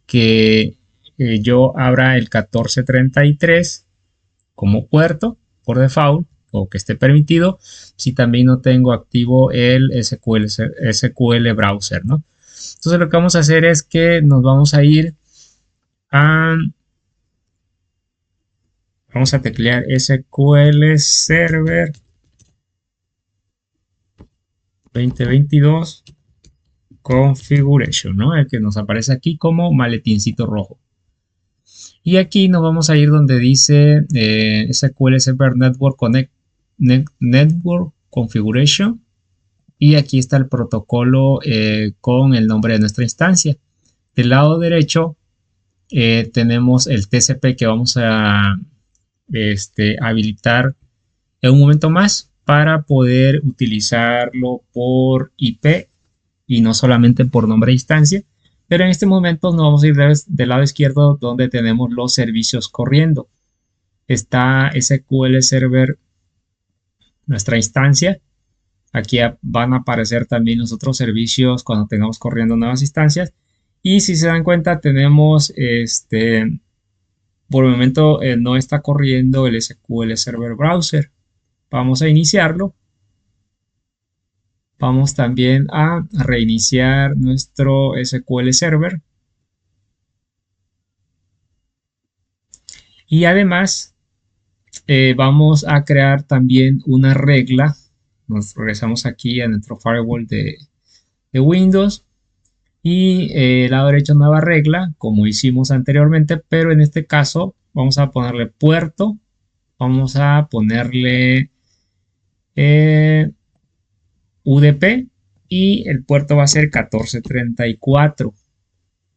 que yo abra el 1433 como puerto por default o que esté permitido si también no tengo activo el SQL Browser, ¿no? Entonces lo que vamos a hacer es que nos vamos a ir a, vamos a teclear SQL Server 2022 Configuration, ¿no? El que nos aparece aquí como maletincito rojo. Y aquí nos vamos a ir donde dice SQL Server Network Configuration. Y aquí está el protocolo con el nombre de nuestra instancia. Del lado derecho tenemos el TCP que vamos a habilitar en un momento más para poder utilizarlo por IP y no solamente por nombre de instancia. Pero en este momento nos vamos a ir del lado izquierdo donde tenemos los servicios corriendo. Está SQL Server, nuestra instancia. Aquí van a aparecer también los otros servicios cuando tengamos corriendo nuevas instancias. Y si se dan cuenta, tenemos por el momento no está corriendo el SQL Server Browser. Vamos a iniciarlo. Vamos también a reiniciar nuestro SQL Server. Y además vamos a crear también una regla. Nos regresamos aquí a nuestro firewall de Windows. Y el lado derecho nueva regla, como hicimos anteriormente, pero en este caso vamos a ponerle puerto. Vamos a ponerle UDP y el puerto va a ser 1434.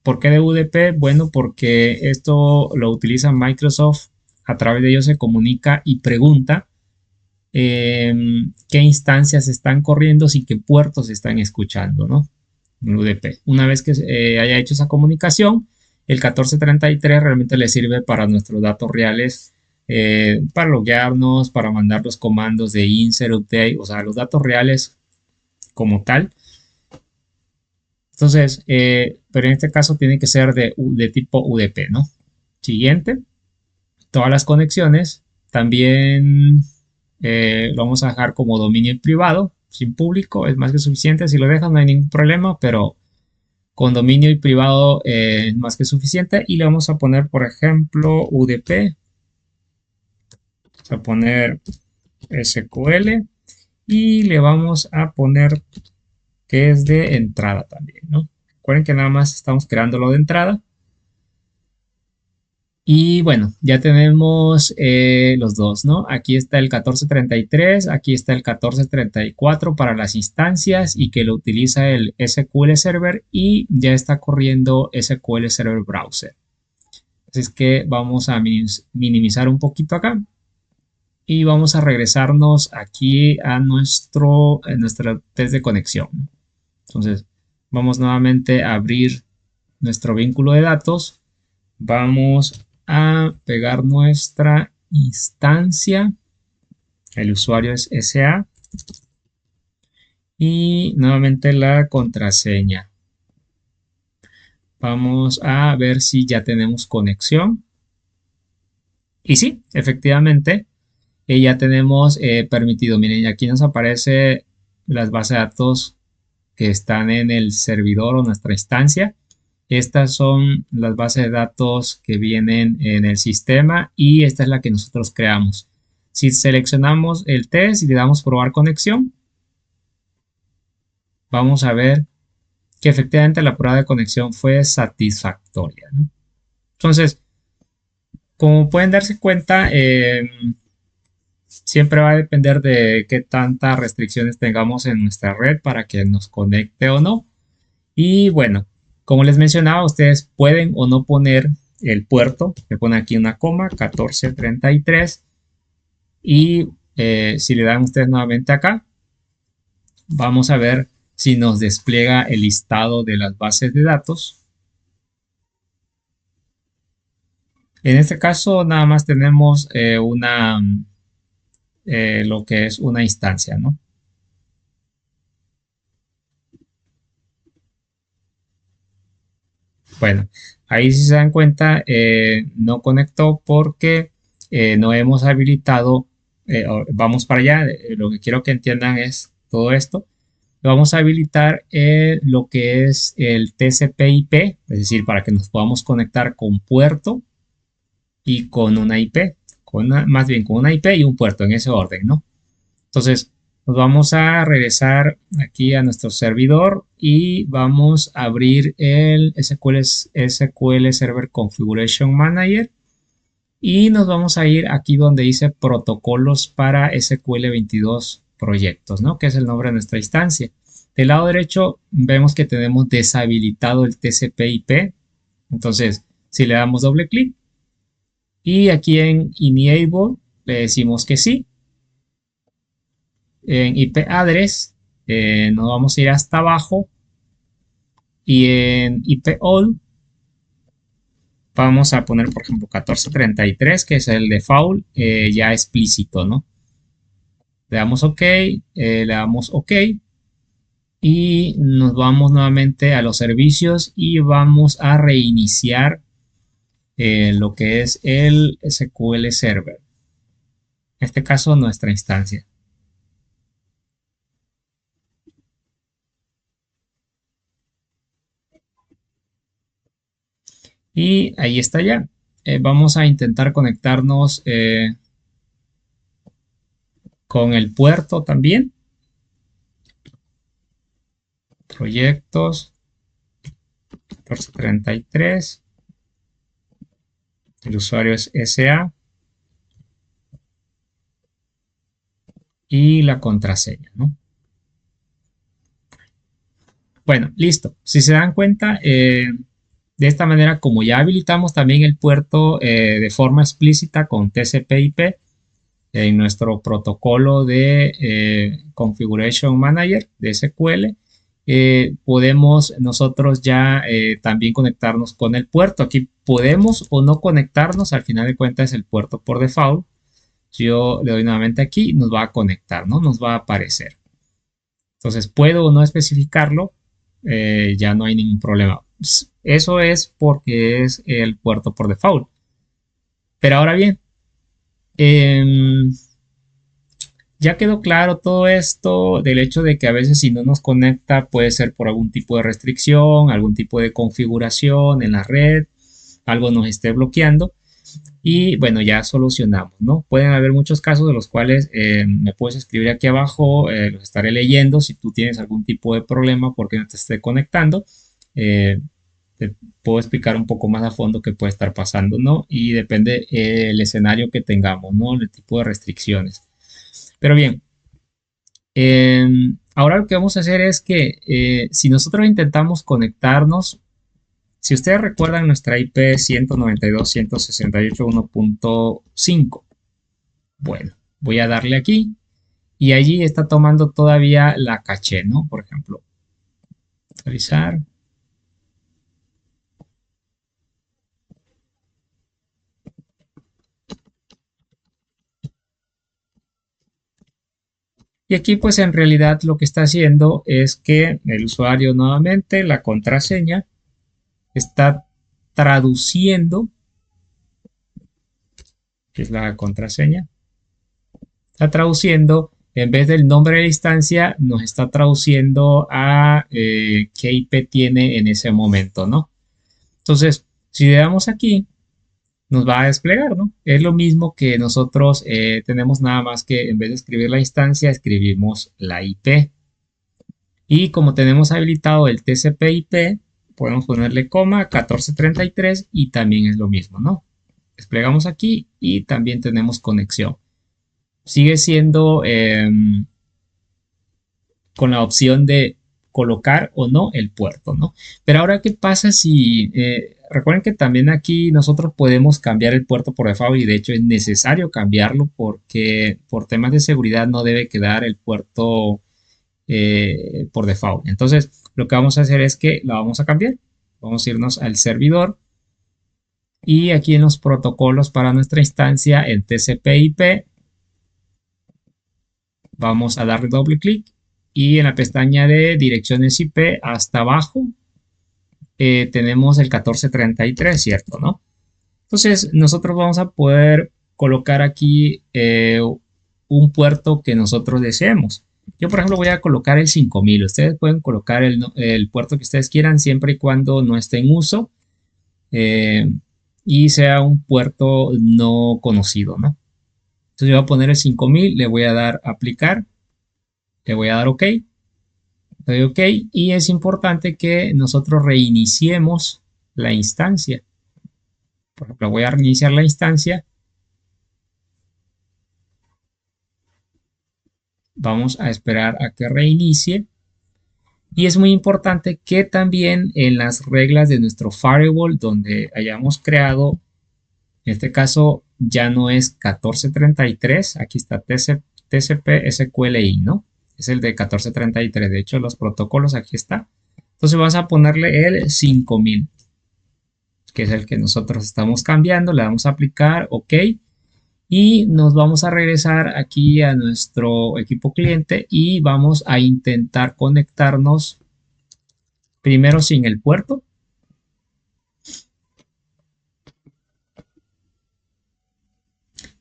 ¿Por qué de UDP? Bueno, porque esto lo utiliza Microsoft. A través de ello se comunica y pregunta qué instancias están corriendo y qué puertos están escuchando, ¿no? En UDP. Una vez que haya hecho esa comunicación, el 1433 realmente le sirve para nuestros datos reales, para loguearnos, para mandar los comandos de insert, update, o sea, los datos reales como tal. Entonces, pero en este caso tiene que ser de tipo UDP, ¿no? Siguiente, todas las conexiones también lo vamos a dejar como dominio privado, sin público, es más que suficiente. Si lo dejas no hay ningún problema, pero con dominio y privado es más que suficiente. Y le vamos a poner, por ejemplo, UDP. Vamos a poner SQL y le vamos a poner que es de entrada también, ¿no? Recuerden que nada más estamos creando lo de entrada. Y bueno, ya tenemos los dos, ¿no? Aquí está el 1433, aquí está el 1434 para las instancias y que lo utiliza el SQL Server y ya está corriendo SQL Server Browser. Así es que vamos a minimizar un poquito acá y vamos a regresarnos aquí a nuestro test de conexión. Entonces, vamos nuevamente a abrir nuestro vínculo de datos. Vamos a pegar nuestra instancia. El usuario es SA. Y nuevamente la contraseña. Vamos a ver si ya tenemos conexión. Y sí, efectivamente, ya tenemos permitido. Miren, aquí nos aparece las bases de datos que están en el servidor o nuestra instancia. Estas son las bases de datos que vienen en el sistema y esta es la que nosotros creamos. Si seleccionamos el test y le damos probar conexión, vamos a ver que efectivamente la prueba de conexión fue satisfactoria, ¿no? Entonces, como pueden darse cuenta, siempre va a depender de qué tantas restricciones tengamos en nuestra red para que nos conecte o no. Y bueno, como les mencionaba, ustedes pueden o no poner el puerto. Le ponen aquí una coma, 1433. Y si le dan ustedes nuevamente acá, vamos a ver si nos despliega el listado de las bases de datos. En este caso, nada más tenemos lo que es una instancia, ¿no? Bueno, ahí si se dan cuenta, no conectó porque no hemos habilitado, vamos para allá, lo que quiero que entiendan es todo esto. Vamos a habilitar lo que es el TCP/IP, es decir, para que nos podamos conectar con puerto y con una IP, más bien con una IP y un puerto en ese orden, ¿no? Entonces, nos vamos a regresar aquí a nuestro servidor y vamos a abrir el SQL Server Configuration Manager y nos vamos a ir aquí donde dice protocolos para SQL 22 proyectos, ¿no? Que es el nombre de nuestra instancia. Del lado derecho vemos que tenemos deshabilitado el TCP/IP. Entonces, si le damos doble clic y aquí en Enable le decimos que sí, en IP address nos vamos a ir hasta abajo y en IP all vamos a poner por ejemplo 1433 que es el default ya explícito, ¿no? Le damos OK, le damos OK y nos vamos nuevamente a los servicios y vamos a reiniciar lo que es el SQL Server, en este caso nuestra instancia. Y ahí está ya. Vamos a intentar conectarnos con el puerto también. Proyectos 1433. El usuario es SA y la contraseña, ¿no? Bueno, listo. Si se dan cuenta, de esta manera, como ya habilitamos también el puerto de forma explícita con TCP/IP en nuestro protocolo de Configuration Manager de SQL, podemos nosotros ya también conectarnos con el puerto. Aquí podemos o no conectarnos, al final de cuentas es el puerto por default. Si yo le doy nuevamente aquí, nos va a conectar, ¿no? Nos va a aparecer. Entonces, puedo o no especificarlo, ya no hay ningún problema. Eso es porque es el puerto por default. Pero ahora bien, eh, ya quedó claro todo esto del hecho de que a veces si no nos conecta puede ser por algún tipo de restricción, algún tipo de configuración en la red, algo nos esté bloqueando. Y bueno, ya solucionamos, ¿no? Pueden haber muchos casos de los cuales me puedes escribir aquí abajo, los estaré leyendo si tú tienes algún tipo de problema porque no te esté conectando. eh, Te puedo explicar un poco más a fondo qué puede estar pasando, ¿no? Y depende el escenario que tengamos, ¿no? El tipo de restricciones. Pero bien, ahora lo que vamos a hacer es que si nosotros intentamos conectarnos, si ustedes recuerdan nuestra IP 192.168.1.5, bueno, voy a darle aquí y allí está tomando todavía la caché, ¿no? Por ejemplo, actualizar. Y aquí pues en realidad lo que está haciendo es que el usuario nuevamente, la contraseña, está traduciendo, que es la contraseña, está traduciendo, en vez del nombre de la instancia, nos está traduciendo a qué IP tiene en ese momento, ¿no? Entonces, si le damos aquí, nos va a desplegar, ¿no? Es lo mismo que nosotros tenemos nada más que en vez de escribir la instancia, escribimos la IP. Y como tenemos habilitado el TCP/IP, podemos ponerle coma 1433 y también es lo mismo, ¿no? Desplegamos aquí y también tenemos conexión. Sigue siendo con la opción de colocar o no el puerto, ¿no? Pero ahora, ¿qué pasa si... recuerden que también aquí nosotros podemos cambiar el puerto por default y de hecho es necesario cambiarlo porque por temas de seguridad no debe quedar el puerto por default. Entonces, lo que vamos a hacer es que la vamos a cambiar. Vamos a irnos al servidor Y aquí en los protocolos para nuestra instancia en TCP/IP vamos a darle doble clic y en la pestaña de direcciones IP hasta abajo tenemos el 1433, ¿cierto? ¿No? Entonces nosotros vamos a poder colocar aquí un puerto que nosotros deseemos. Yo, por ejemplo, voy a colocar el 5000. Ustedes pueden colocar el puerto que ustedes quieran siempre y cuando no esté en uso eh, y sea un puerto no conocido, ¿no? Entonces yo voy a poner el 5000, le voy a dar aplicar, le voy a dar OK, le doy OK y es importante que nosotros reiniciemos la instancia. Por ejemplo, voy a reiniciar la instancia. Vamos a esperar a que reinicie. Y es muy importante que también en las reglas de nuestro firewall donde hayamos creado, en este caso ya no es 1433, aquí está TCP SQLI, ¿no? Es el de 1433, de hecho los protocolos aquí está. Entonces vamos a ponerle el 5000, que es el que nosotros estamos cambiando, le damos a aplicar, OK. Y nos vamos a regresar aquí a nuestro equipo cliente y vamos a intentar conectarnos primero sin el puerto.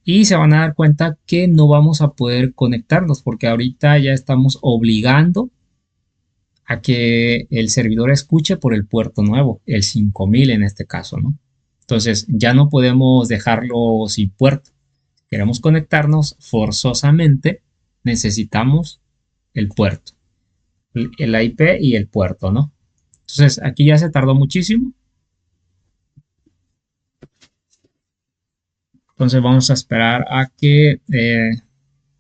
Y se van a dar cuenta que no vamos a poder conectarnos porque ahorita ya estamos obligando a que el servidor escuche por el puerto nuevo, el 5000 en este caso, ¿no? Entonces ya no podemos dejarlo sin puerto. Queremos conectarnos forzosamente, necesitamos el puerto, el IP y el puerto, ¿no? Entonces aquí ya se tardó muchísimo. Entonces vamos a esperar a que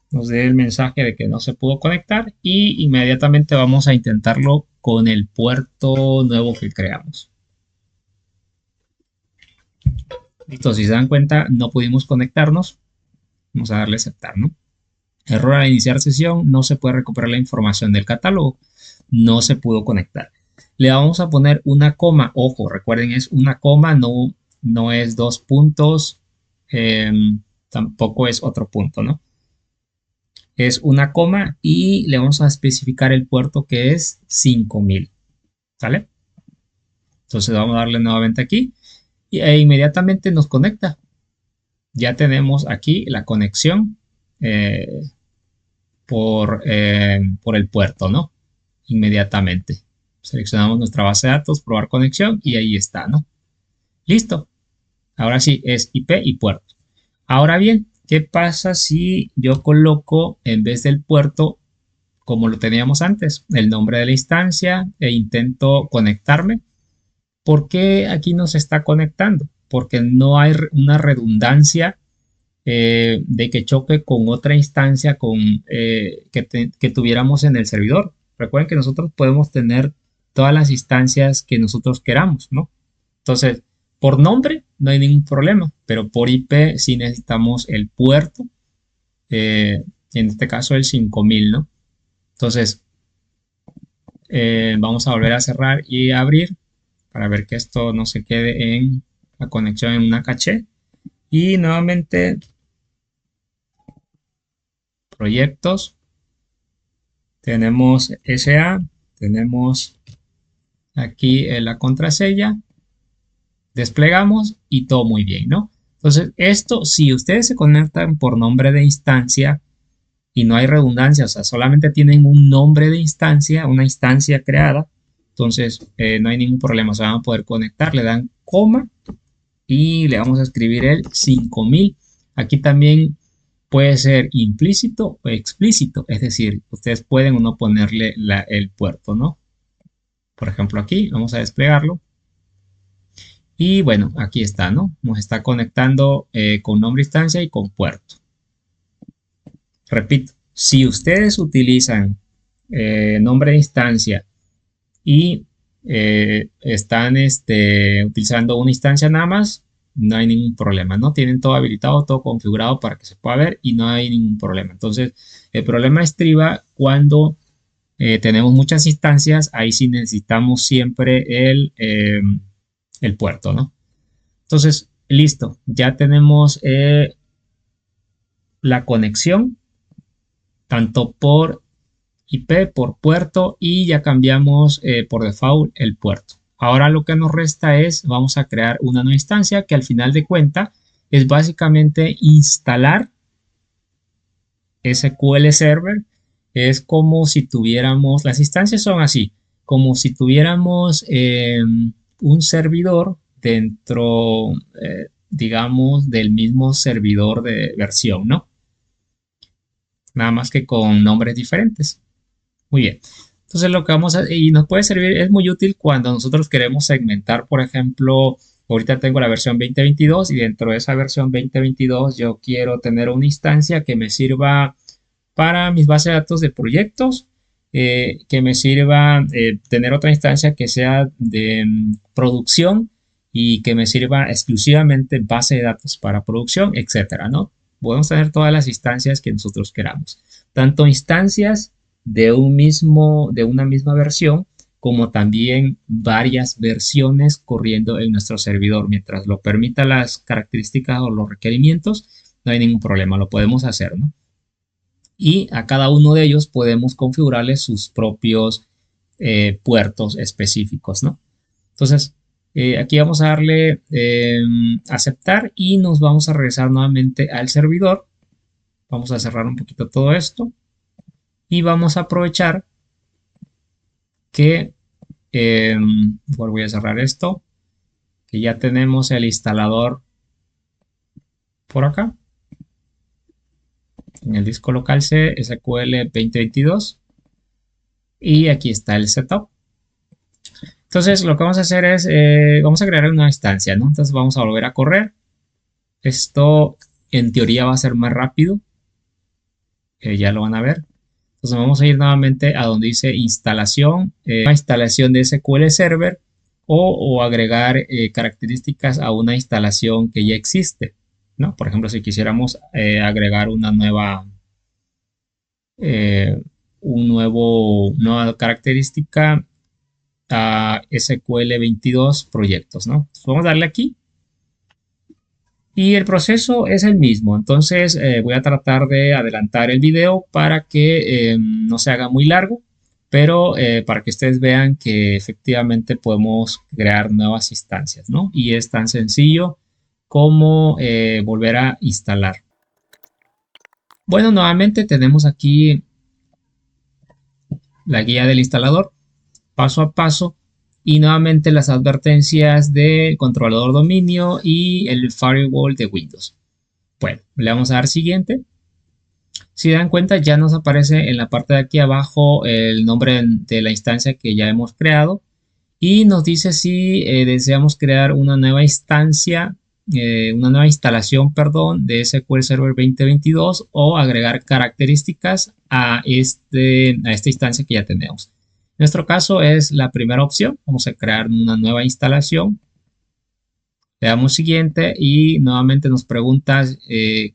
nos dé el mensaje de que no se pudo conectar y inmediatamente vamos a intentarlo con el puerto nuevo que creamos. Listo, si se dan cuenta no pudimos conectarnos. Vamos a darle a aceptar, ¿no? Error al iniciar sesión, no se puede recuperar la información del catálogo, no se pudo conectar. Le vamos a poner una coma, ojo, recuerden es una coma, no es dos puntos, eh, tampoco es otro punto, ¿no? Es una coma y le vamos a especificar el puerto que es 5000, ¿sale? Entonces vamos a darle nuevamente aquí e inmediatamente nos conecta. Ya tenemos aquí la conexión eh, por el puerto, ¿no? Inmediatamente. Seleccionamos nuestra base de datos, probar conexión y ahí está, ¿no? Listo. Ahora sí, es IP y puerto. Ahora bien, ¿qué pasa si yo coloco en vez del puerto, como lo teníamos antes, el nombre de la instancia e intento conectarme? ¿Por qué aquí no se está conectando? Porque no hay una redundancia de que choque con otra instancia que tuviéramos en el servidor. Recuerden que nosotros podemos tener todas las instancias que nosotros queramos, ¿no? Entonces, por nombre no hay ningún problema, pero por IP sí necesitamos el puerto, en este caso el 5000, ¿no? Entonces, vamos a volver a cerrar y abrir para ver que esto no se quede en la conexión en una caché. Y nuevamente, proyectos, tenemos SA, tenemos aquí la contraseña, desplegamos y todo muy bien, ¿no? Entonces, esto, si ustedes se conectan por nombre de instancia y no hay redundancia, o sea, solamente tienen un nombre de instancia, una instancia creada, entonces no hay ningún problema, se van a poder conectar, le dan coma y le vamos a escribir el 5000. Aquí también puede ser implícito o explícito, es decir, ustedes pueden o no ponerle el puerto, ¿no? Por ejemplo, aquí vamos a desplegarlo. Y bueno, aquí está, ¿no? Nos está conectando con nombre instancia y con puerto. Repito, si ustedes utilizan nombre de instancia y están utilizando una instancia nada más, no hay ningún problema, ¿no? Tienen todo habilitado, todo configurado para que se pueda ver y no hay ningún problema. Entonces, el problema estriba cuando tenemos muchas instancias, ahí sí necesitamos siempre el puerto, ¿no? Entonces, Listo, ya tenemos la conexión, tanto por IP, por puerto, y ya cambiamos por default el puerto. Ahora lo que nos resta es, vamos a crear una nueva instancia que al final de cuenta es básicamente instalar SQL Server. Es como si tuviéramos, las instancias son así, como si tuviéramos un servidor dentro, digamos, del mismo servidor de versión, ¿no? Nada más que con nombres diferentes. Muy bien. Entonces lo que vamos a, y nos puede servir, es muy útil cuando nosotros queremos segmentar, por ejemplo, ahorita tengo la versión 2022 y dentro de esa versión 2022 yo quiero tener una instancia que me sirva para mis bases de datos de proyectos, que me sirva tener otra instancia que sea de producción y que me sirva exclusivamente base de datos para producción, etcétera, ¿no? Podemos tener todas las instancias que nosotros queramos, tanto instancias de una misma versión, como también varias versiones corriendo en nuestro servidor. Mientras lo permita las características o los requerimientos, no hay ningún problema, lo podemos hacer, ¿no? Y a cada uno de ellos podemos configurarle sus propios puertos específicos, ¿no? Entonces, aquí vamos a darle aceptar y nos vamos a regresar nuevamente al servidor. Vamos a cerrar un poquito todo esto y vamos a aprovechar que, voy a cerrar esto, que ya tenemos el instalador por acá en el disco local C SQL 2022 y aquí está el setup. Entonces lo que vamos a hacer es, vamos a crear una instancia, ¿no? Entonces vamos a volver a correr. Esto en teoría va a ser más rápido, ya lo van a ver. Entonces vamos a ir nuevamente a donde dice instalación, instalación de SQL Server o agregar características a una instalación que ya existe, ¿no? Por ejemplo, si quisiéramos agregar una eh, nueva característica a SQL 22 proyectos, ¿no? Entonces, vamos a darle aquí y el proceso es el mismo. Entonces voy a tratar de adelantar el video para que no se haga muy largo, pero para que ustedes vean que efectivamente podemos crear nuevas instancias, ¿no? Y es tan sencillo como volver a instalar. Bueno, nuevamente tenemos aquí la guía del instalador, paso a paso, y nuevamente las advertencias de controlador dominio y el firewall de Windows. Bueno, le vamos a dar siguiente. Si dan cuenta, ya nos aparece en la parte de aquí abajo el nombre de la instancia que ya hemos creado y nos dice si deseamos crear una nueva instancia, una nueva instalación, perdón, de SQL Server 2022 o agregar características a esta instancia que ya tenemos. En nuestro caso es la primera opción. Vamos a crear una nueva instalación. Le damos siguiente y nuevamente nos pregunta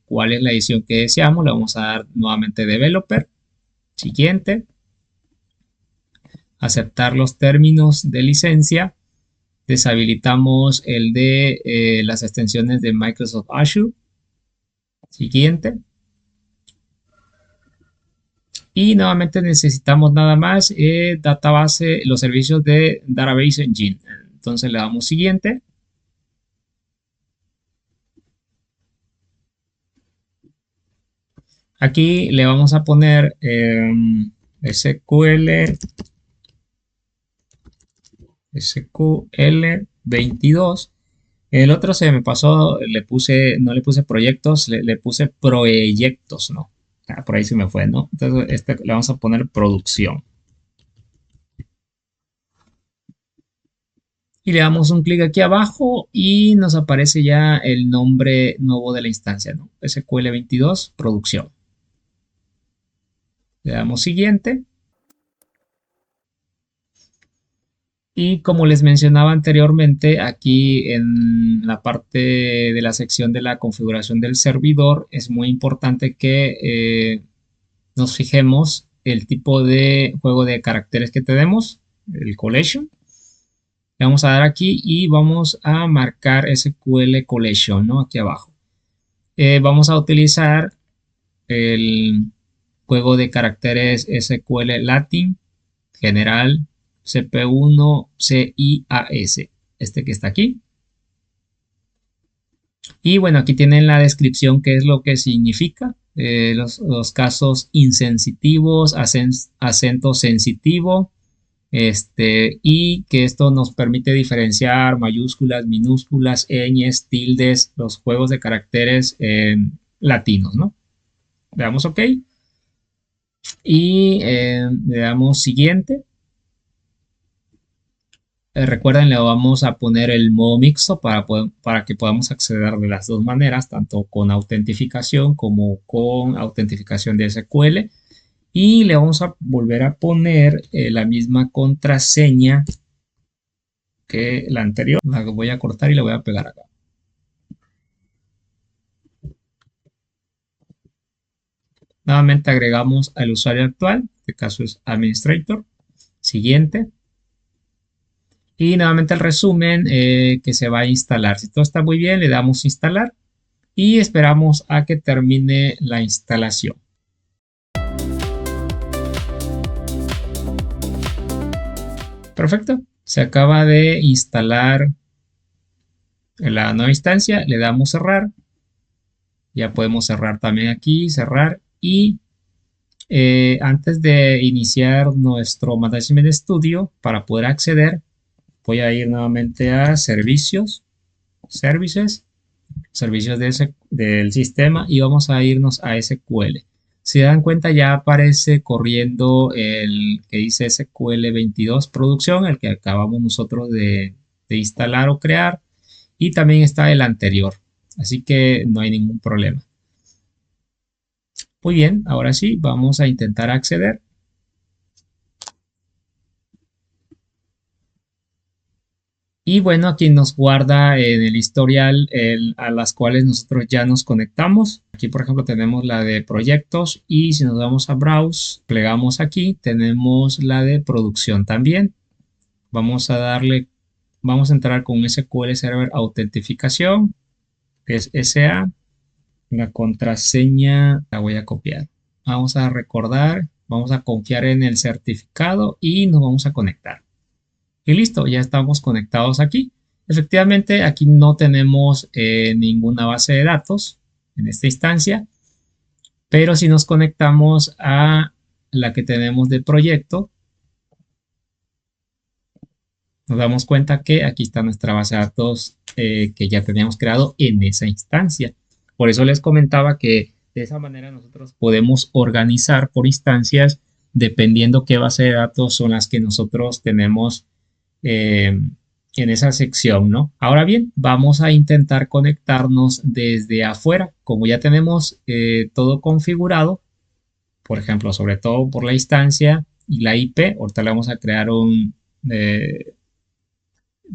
cuál es la edición que deseamos. Le vamos a dar nuevamente developer. Siguiente. Aceptar los términos de licencia. Deshabilitamos el de las extensiones de Microsoft Azure. Siguiente. Y nuevamente necesitamos nada más database, los servicios de Database Engine. Entonces le damos siguiente. Aquí le vamos a poner SQL 22. El otro se me pasó, no le puse proyectos, le puse proyectos, ¿no? Por ahí se me fue, ¿no? Entonces le vamos a poner producción. Y le damos un clic aquí abajo y nos aparece ya el nombre nuevo de la instancia, ¿no? SQL 22 producción. Le damos siguiente. Y como les mencionaba anteriormente, aquí en la parte de la sección de la configuración del servidor es muy importante que nos fijemos el tipo de juego de caracteres que tenemos, el collection. Le vamos a dar aquí y vamos a marcar SQL Collection, ¿no? Aquí abajo. Vamos a utilizar el juego de caracteres SQL Latin general CP1 CIAS, este que está aquí. Y bueno, aquí tienen la descripción, qué es lo que significa. Los casos insensitivos, acento sensitivo, y que esto nos permite diferenciar mayúsculas, minúsculas, ñes, tildes, los juegos de caracteres latinos, ¿no? Le damos OK y le damos siguiente. Recuerden, le vamos a poner el modo mixto para que podamos acceder de las dos maneras, tanto con autentificación como con autentificación de SQL. Y le vamos a volver a poner la misma contraseña que la anterior. La voy a cortar y la voy a pegar acá. Nuevamente agregamos al usuario actual, en este caso es administrator. Siguiente. Y nuevamente el resumen que se va a instalar. Si todo está muy bien, le damos instalar y esperamos a que termine la instalación. Perfecto. Se acaba de instalar la nueva instancia. Le damos cerrar. Ya podemos cerrar también aquí, cerrar. Y antes de iniciar nuestro Management Studio, para poder acceder, voy a ir nuevamente a servicios, services del sistema y vamos a irnos a SQL. Si dan cuenta, ya aparece corriendo el que dice SQL 22 producción, el que acabamos nosotros de instalar o crear, y también está el anterior, así que no hay ningún problema. Muy bien, ahora sí, vamos a intentar acceder. Y bueno, aquí nos guarda en el historial a las cuales nosotros ya nos conectamos. Aquí, por ejemplo, tenemos la de proyectos y si nos vamos a Browse, plegamos aquí, tenemos la de producción también. Vamos a entrar con SQL Server Autentificación, que es SA. La contraseña la voy a copiar. Vamos a recordar, vamos a confiar en el certificado y nos vamos a conectar. Y listo, ya estamos conectados aquí. Efectivamente, aquí no tenemos ninguna base de datos en esta instancia, pero si nos conectamos a la que tenemos de proyecto, nos damos cuenta que aquí está nuestra base de datos que ya teníamos creado en esa instancia. Por eso les comentaba que de esa manera nosotros podemos organizar por instancias dependiendo qué base de datos son las que nosotros tenemos en esa sección, ¿no? Ahora bien, vamos a intentar conectarnos desde afuera. Como ya tenemos todo configurado, por ejemplo, sobre todo por la instancia y la IP, ahorita le vamos a crear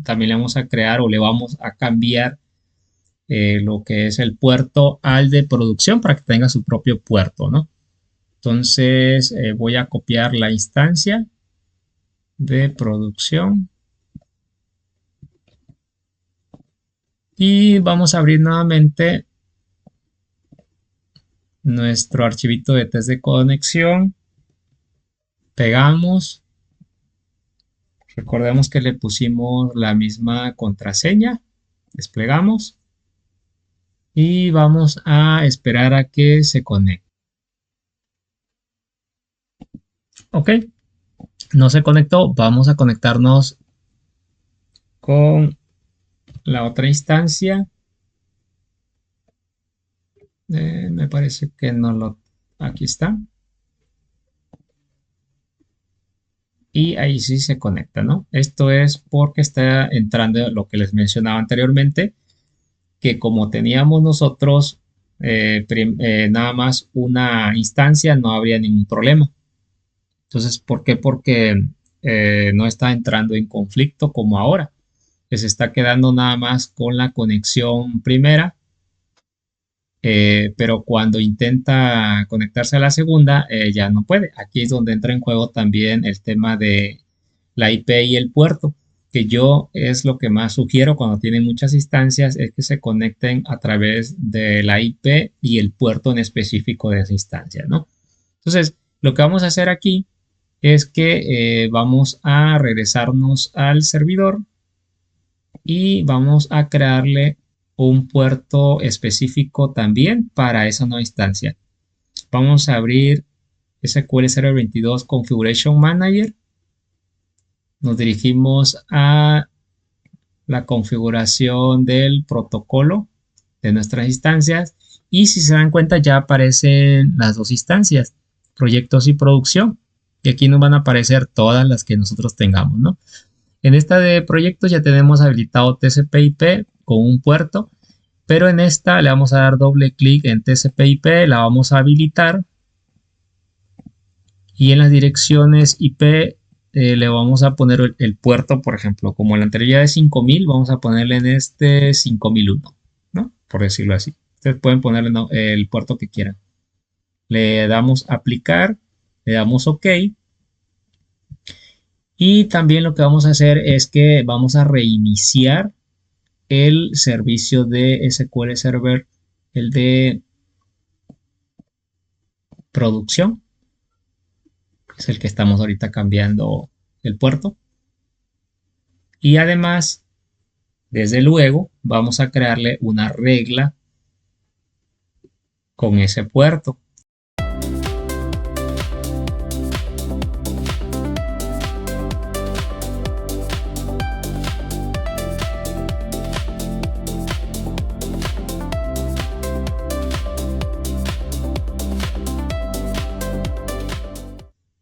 también le vamos a crear o le vamos a cambiar lo que es el puerto al de producción para que tenga su propio puerto, ¿no? Entonces voy a copiar la instancia de producción y vamos a abrir nuevamente nuestro archivito de test de conexión. Pegamos. Recordemos que le pusimos la misma contraseña. Desplegamos. Y vamos a esperar a que se conecte. Ok. No se conectó. Vamos a conectarnos con la otra instancia. Me parece que no lo... Aquí está. Y ahí sí se conecta, ¿no? Esto es porque está entrando lo que les mencionaba anteriormente, que como teníamos nosotros nada más una instancia, no habría ningún problema. Entonces, ¿por qué? Porque no está entrando en conflicto como ahora, que se está quedando nada más con la conexión primera, pero cuando intenta conectarse a la segunda, ya no puede. Aquí es donde entra en juego también el tema de la IP y el puerto. que yo es lo que más sugiero cuando tienen muchas instancias, es que se conecten a través de la IP y el puerto en específico de esa instancia, ¿no? Entonces, lo que vamos a hacer aquí es que vamos a regresarnos al servidor y vamos a crearle un puerto específico también para esa nueva instancia. Vamos a abrir SQL Server 22 Configuration Manager. Nos dirigimos a la configuración del protocolo de nuestras instancias y si se dan cuenta ya aparecen las dos instancias, proyectos y producción, y aquí nos van a aparecer todas las que nosotros tengamos, ¿no? En esta de proyectos ya tenemos habilitado TCP/IP con un puerto, pero en esta le vamos a dar doble clic en TCP/IP, la vamos a habilitar y en las direcciones IP le vamos a poner el puerto, por ejemplo, como la anterior ya de 5000, vamos a ponerle en este 5001, ¿no? Por decirlo así. Ustedes pueden ponerle el puerto que quieran. Le damos aplicar, le damos OK. Y también lo que vamos a hacer es que vamos a reiniciar el servicio de SQL Server, el de producción. Es el que estamos ahorita cambiando el puerto. Y además, desde luego, vamos a crearle una regla con ese puerto.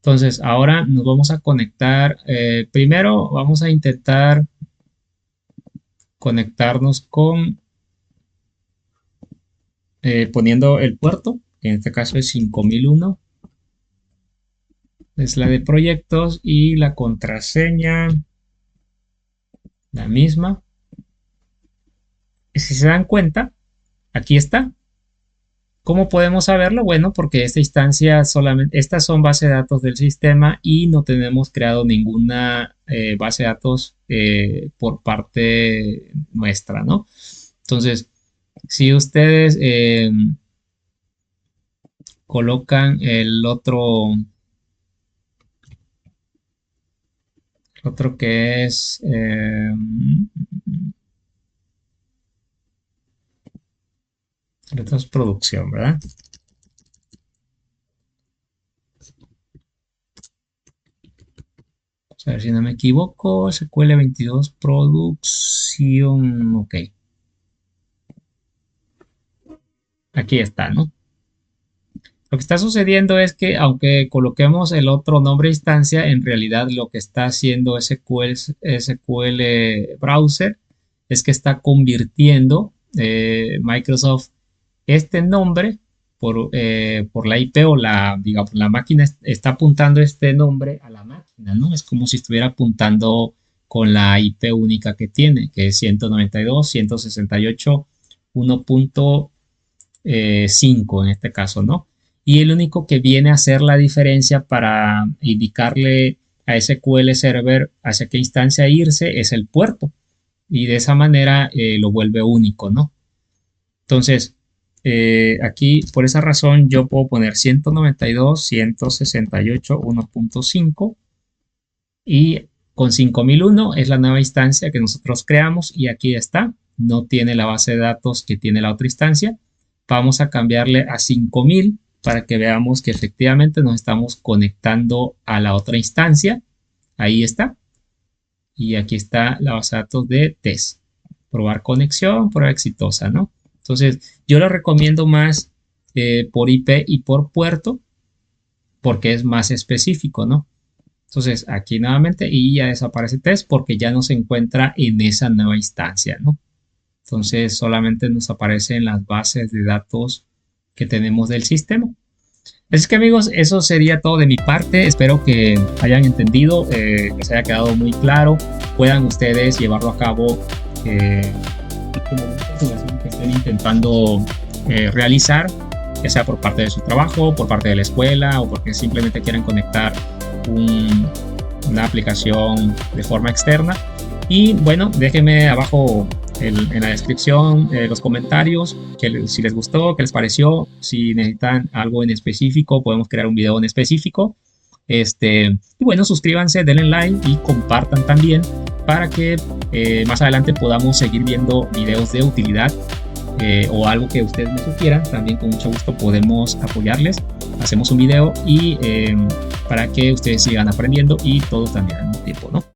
Entonces, ahora nos vamos a conectar. Primero vamos a intentar conectarnos con poniendo el puerto, que en este caso es 5001. Es la de proyectos y la contraseña, la misma. Y si se dan cuenta, aquí está. ¿Cómo podemos saberlo? Bueno, porque esta instancia solamente, estas son bases de datos del sistema y no tenemos creado ninguna base de datos por parte nuestra, ¿no? Entonces, si ustedes colocan el otro que es el otro es producción, ¿verdad? Vamos a ver si no me equivoco. SQL 22 producción. Ok. Aquí está, ¿no? Lo que está sucediendo es que aunque coloquemos el otro nombre de instancia, en realidad lo que está haciendo SQL Browser es que está convirtiendo Microsoft este nombre por la IP o digamos, la máquina está apuntando este nombre a la máquina, ¿no? Es como si estuviera apuntando con la IP única que tiene, que es 192.168.1.5 en este caso, ¿no? Y el único que viene a hacer la diferencia para indicarle a SQL Server hacia qué instancia irse es el puerto. Y de esa manera lo vuelve único, ¿no? Entonces, aquí por esa razón yo puedo poner 192.168.1.5 y con 5001 es la nueva instancia que nosotros creamos y aquí está. No tiene la base de datos que tiene la otra instancia. Vamos a cambiarle a 5000 para que veamos que efectivamente nos estamos conectando a la otra instancia. Ahí está. Y aquí está la base de datos de test. Probar conexión, prueba exitosa, ¿no? Entonces, yo lo recomiendo más por IP y por puerto porque es más específico, ¿no? Entonces, aquí nuevamente y ya desaparece test porque ya no se encuentra en esa nueva instancia, ¿no? Entonces, solamente nos aparecen las bases de datos que tenemos del sistema. Así que amigos, eso sería todo de mi parte. Espero que hayan entendido, les haya quedado muy claro, puedan ustedes llevarlo a cabo que estén intentando realizar, ya sea por parte de su trabajo, por parte de la escuela o porque simplemente quieren conectar una aplicación de forma externa. Y bueno, déjenme abajo en la descripción los comentarios, si les gustó, qué les pareció, si necesitan algo en específico, podemos crear un video en específico. Y bueno, suscríbanse, denle like y compartan también para que más adelante podamos seguir viendo videos de utilidad o algo que ustedes me sugieran. También con mucho gusto podemos apoyarles. Hacemos un video y para que ustedes sigan aprendiendo y todos también al mismo tiempo, ¿no?